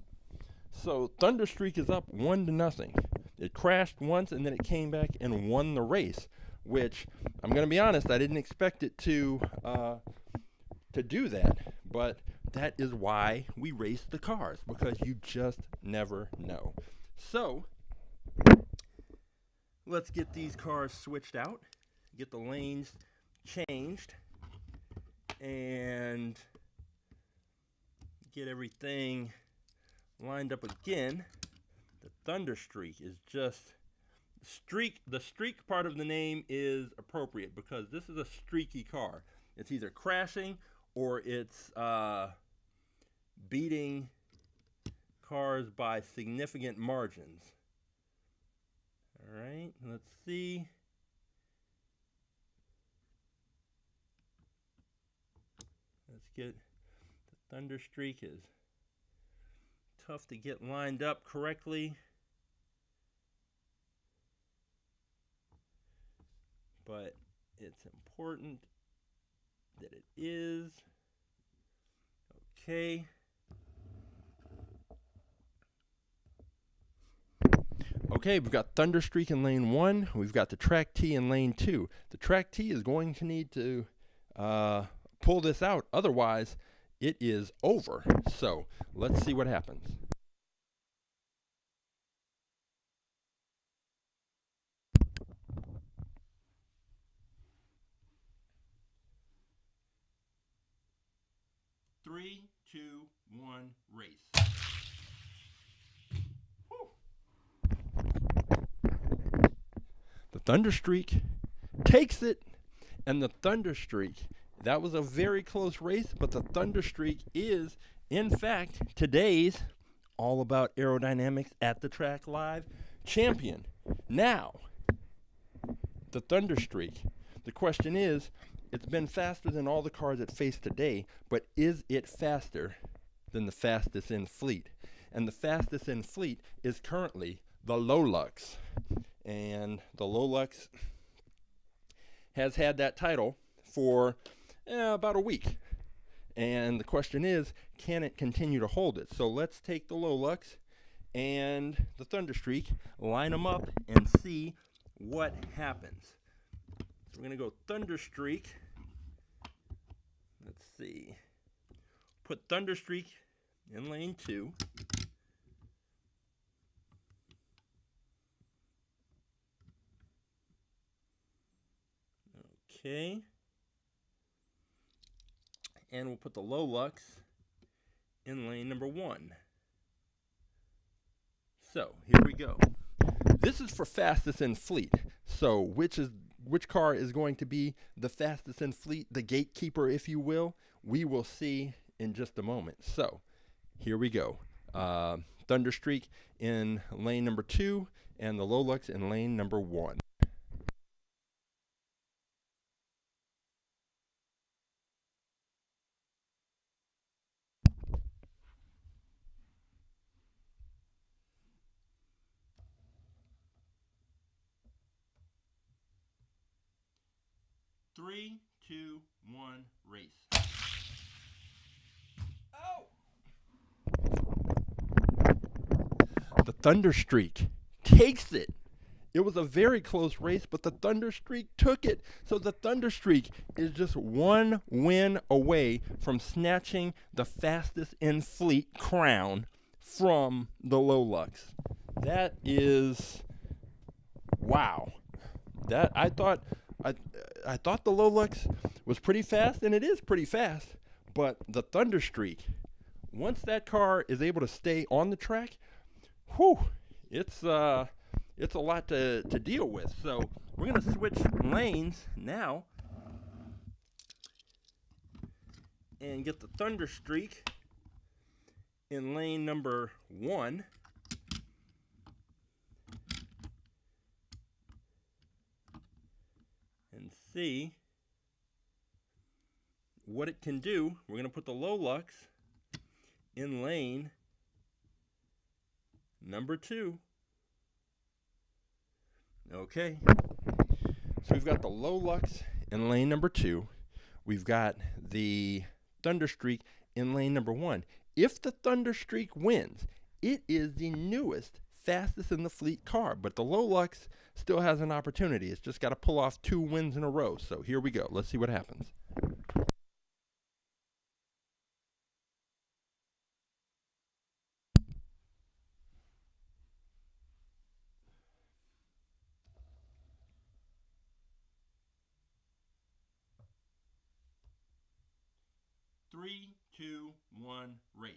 So Thunderstreak is up 1-0. It crashed once and then it came back and won the race, which I'm going to be honest, I didn't expect it to do that, but that is why we race the cars, because you just never know. So let's get these cars switched out, get the lanes changed, and get everything lined up again. The Thunderstreak is just the streak part of the name is appropriate because this is a streaky car. It's either crashing or it's beating cars by significant margins. All right, let's see. Let's get the Thunderstreak is tough to get lined up correctly. but it's important that it is. Okay. Okay, we've got Thunderstreak in lane 1. We've got the Track T in lane 2. The Track T is going to need to pull this out. Otherwise, it is over. So let's see what happens. Three, two, one, race. The Thunderstreak takes it, and the Thunderstreak, that was a very close race, but the Thunderstreak is, in fact, today's All About Aerodynamics at the Track Live champion. Now, the Thunderstreak, the question is, it's been faster than all the cars it faced today, but is it faster than the fastest in fleet? And the fastest in fleet is currently the Lolux. And the Lolux has had that title for about a week. And the question is, can it continue to hold it? So let's take the Lolux and the Thunderstreak, line them up, and see what happens. So we're going to go Thunderstreak. Let's see. Put Thunderstreak in lane 2. Okay. And we'll put the Lolux in lane number 1. So, here we go. This is for fastest in fleet. So, which car is going to be the fastest in fleet, the gatekeeper, if you will? We will see in just a moment. So, here we go. Thunderstreak in lane number 2 and the Lolux in lane number 1. Three, two, one, race. Oh! The Thunderstreak takes it. It was a very close race, but the Thunderstreak took it. So the Thunderstreak is just one win away from snatching the fastest in fleet crown from the Lolux. That is, wow. That I thought the Lolux was pretty fast, and it is pretty fast, but the Thunderstreak, once that car is able to stay on the track, whew, it's a lot to deal with. So we're going to switch lanes now and get the Thunderstreak in lane number 1. And see what it can do. We're going to put the Lolux in lane number 2. Okay. So we've got the Lolux in lane number 2. We've got the Thunderstreak in lane number 1. If the Thunderstreak wins, it is the newest, fastest in the fleet car, but the Lolux still has an opportunity. It's just got to pull off 2 wins in a row. So here we go. Let's see what happens. Three, two, one, race.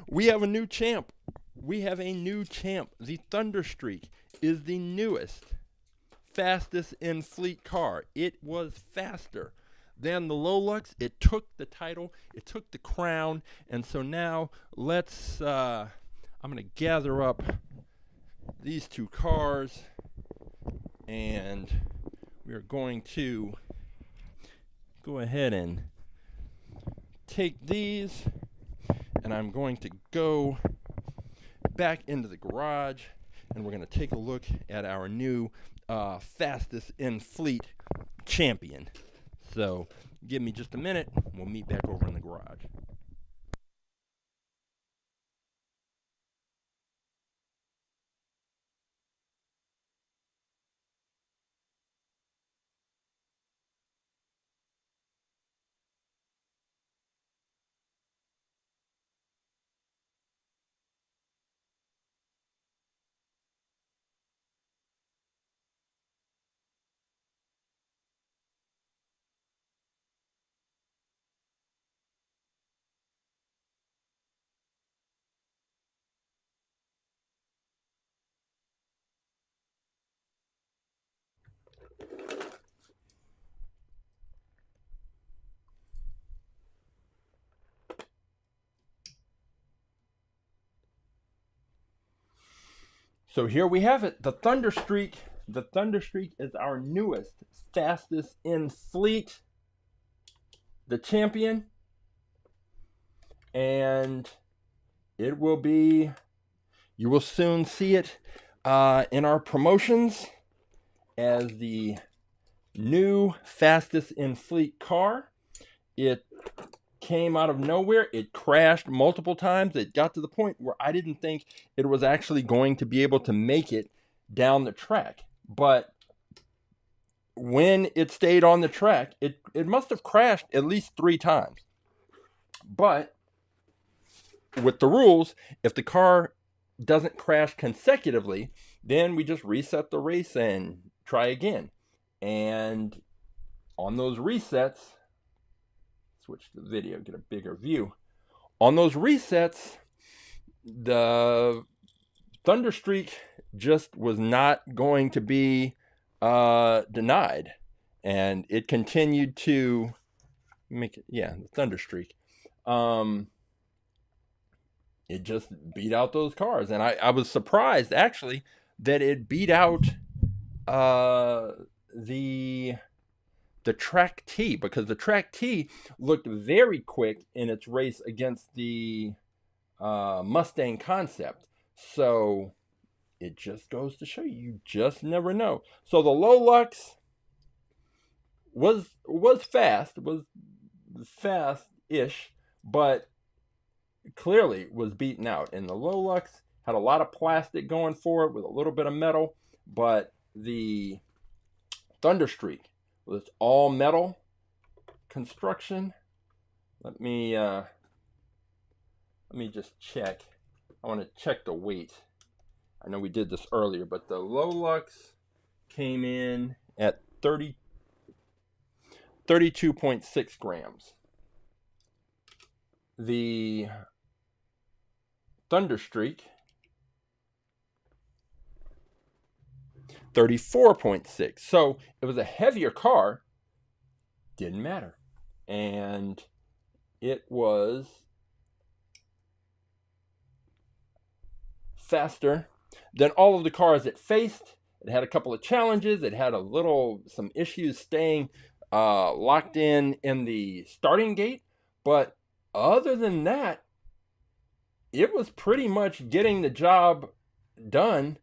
We have a new champ. We have a new champ. The Thunderstreak is the newest, fastest in fleet car. It was faster than the Lolux. It took the title. It took the crown. And so now let's, I'm going to gather up these 2 cars, and we are going to go ahead and take these, and I'm going to go back into the garage, and we're going to take a look at our new fastest in fleet champion. So give me just a minute. We'll meet back over in the garage. So here we have it, the Thunderstreak. The Thunderstreak is our newest, fastest in fleet, the champion. And it will be, you will soon see it in our promotions as the new fastest in fleet car. It came out of nowhere. It crashed multiple times. It got to the point where I didn't think it was actually going to be able to make it down the track. But when it stayed on the track, it must have crashed at least 3 times. But with the rules, if the car doesn't crash consecutively, then we just reset the race and try again. And on those resets, switch the video, get a bigger view. On those resets, the Thunderstreak just was not going to be denied. And it continued to make it, the Thunderstreak. It just beat out those cars. And I was surprised, actually, that it beat out the Track T, because the Track T looked very quick in its race against the Mustang Concept. So it just goes to show you just never know. So the Low Lux was fast-ish, but clearly was beaten out. And the Low Lux had a lot of plastic going for it with a little bit of metal, but the Thunderstreak with its all metal construction. Let me just check. I want to check the weight. I know we did this earlier, but the Low Lux came in at 32.6 grams. The Thunderstreak, 34.6. So it was a heavier car, didn't matter. And it was faster than all of the cars it faced. It had a couple of challenges. It had some issues staying locked in the starting gate. But other than that, it was pretty much getting the job done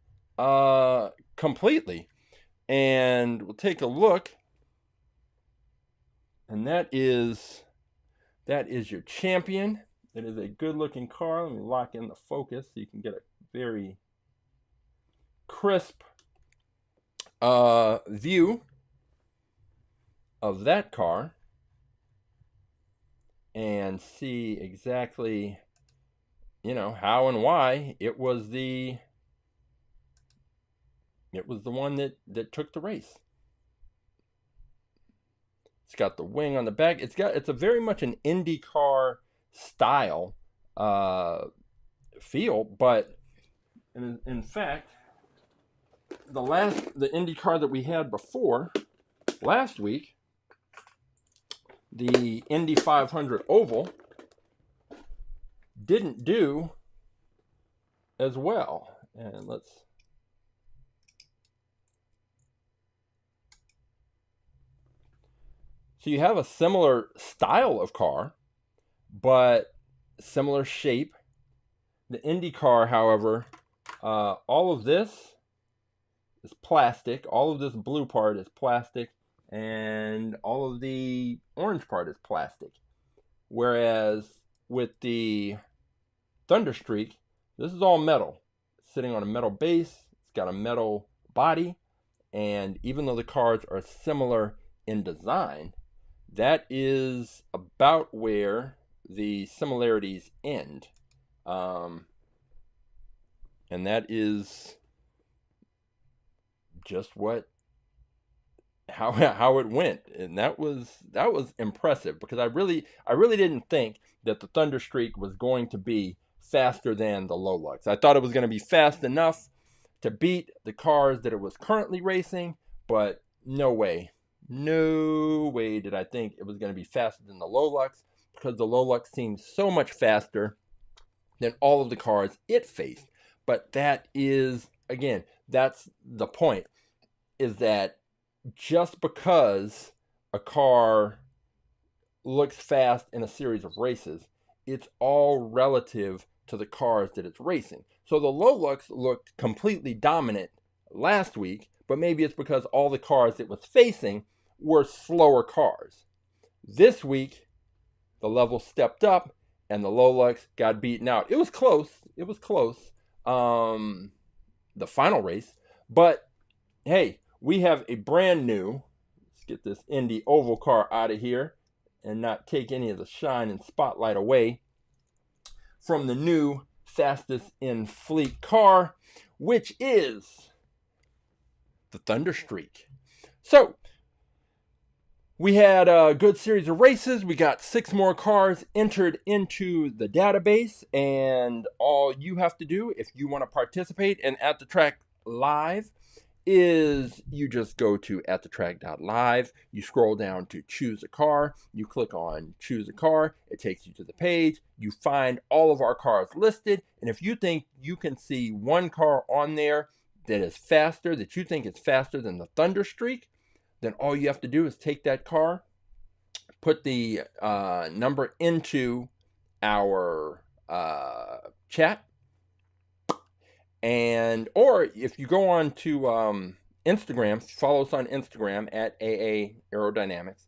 completely. And we'll take a look. And that is your champion. It is a good looking car. Let me lock in the focus so you can get a very crisp view of that car and see exactly, how and why it was the one that took the race. It's got the wing on the back. It's a very much an IndyCar style feel, but in fact, the IndyCar that we had before last week, the Indy 500 Oval, didn't do as well. And so you have a similar style of car, but similar shape, The IndyCar, however, all of this is plastic. All of this blue part is plastic, and all of the orange part is plastic. Whereas with the Thunderstreak, this is all metal. It's sitting on a metal base. It's got a metal body, and even though the cars are similar in design, that is about where the similarities end. And that is just how it went, and that was impressive, because I really didn't think that the Thunderstreak was going to be faster than the Lolux. I thought it was going to be fast enough to beat the cars that it was currently racing, but no way did I think it was going to be faster than the Lolux, because the Lolux seemed so much faster than all of the cars it faced. But that is, again, that's the point, is that just because a car looks fast in a series of races, it's all relative to the cars that it's racing. So the Lolux looked completely dominant last week, but maybe it's because all the cars it was facing were slower cars. This week, the level stepped up and the Lolux got beaten out. It was close. The final race, but hey, we have a brand new, let's get this Indy oval car out of here and not take any of the shine and spotlight away from the new fastest in fleet car, which is the Thunderstreak. So we had a good series of races. We got 6 more cars entered into the database, and all you have to do if you want to participate in At the Track Live is you just go to atthetrack.live, you scroll down to choose a car, you click on choose a car, it takes you to the page, you find all of our cars listed, and if you think you can see one car on there that is faster, that you think is faster than the Thunderstreak, then all you have to do is take that car, put the number into our chat, and or if you go on to Instagram, follow us on Instagram at AA Aerodynamics,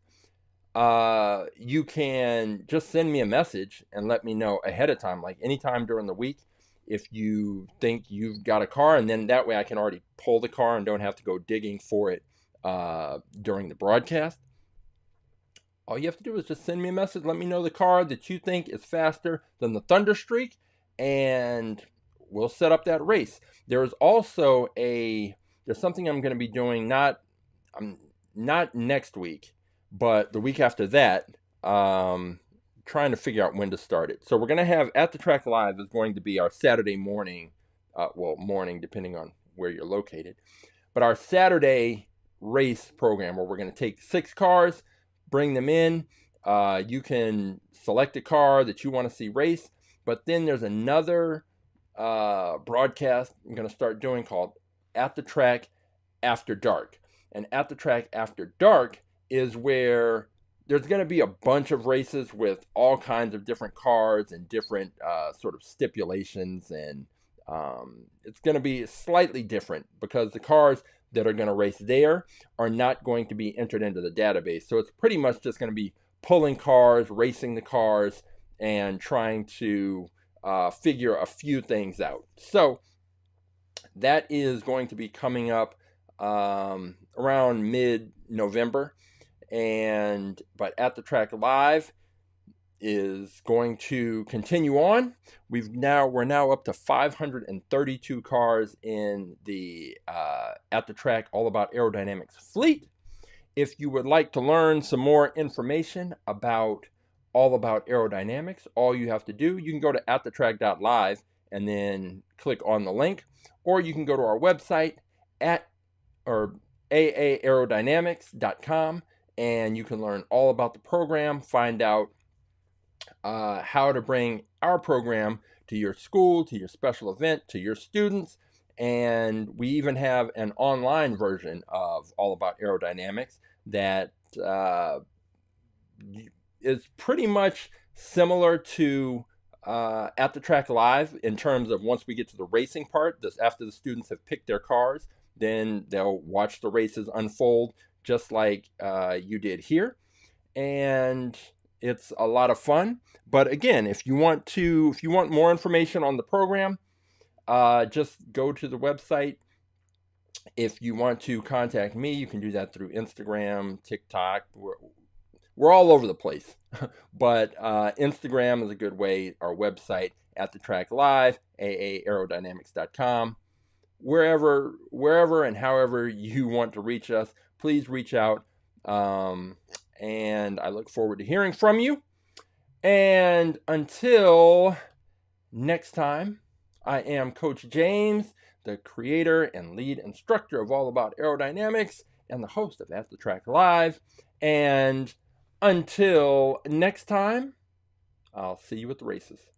you can just send me a message and let me know ahead of time, like anytime during the week, if you think you've got a car, and then that way I can already pull the car and don't have to go digging for it during the broadcast. All you have to do is just send me a message, let me know the car that you think is faster than the Thunderstreak, and we'll set up that race. There's also there's something I'm going to be doing not next week, but the week after that, trying to figure out when to start it. So we're going to have At the Track Live is going to be our Saturday morning, morning depending on where you're located, but our Saturday race program where we're going to take 6 cars, bring them in. You can select a car that you want to see race, but then there's another broadcast I'm going to start doing called At the Track After Dark. And At the Track After Dark is where there's going to be a bunch of races with all kinds of different cars and different sort of stipulations, and it's going to be slightly different because the cars that are going to race there are not going to be entered into the database. So it's pretty much just going to be pulling cars, racing the cars, and trying to figure a few things out. So that is going to be coming up around mid-November. But At the Track Live is going to continue on. We're now up to 532 cars in the At the Track All About Aerodynamics fleet. If you would like to learn some more information about All About Aerodynamics, all you have to do, you can go to atthetrack.live and then click on the link, or you can go to our website aaAerodynamics.com, and you can learn all about the program, find out how to bring our program to your school, to your special event, to your students. And we even have an online version of All About Aerodynamics that is pretty much similar to At the Track Live in terms of once we get to the racing part, this after the students have picked their cars, then they'll watch the races unfold just like you did here. And it's a lot of fun. But again, if you want more information on the program, just go to the website. If you want to contact me, you can do that through Instagram, TikTok. We're all over the place, but Instagram is a good way. Our website, At the Track Live, aaAerodynamics.com. Wherever and however you want to reach us, please reach out. And I look forward to hearing from you. And until next time, I am Coach James, the creator and lead instructor of All About Aerodynamics and the host of At the Track Live. And until next time, I'll see you at the races.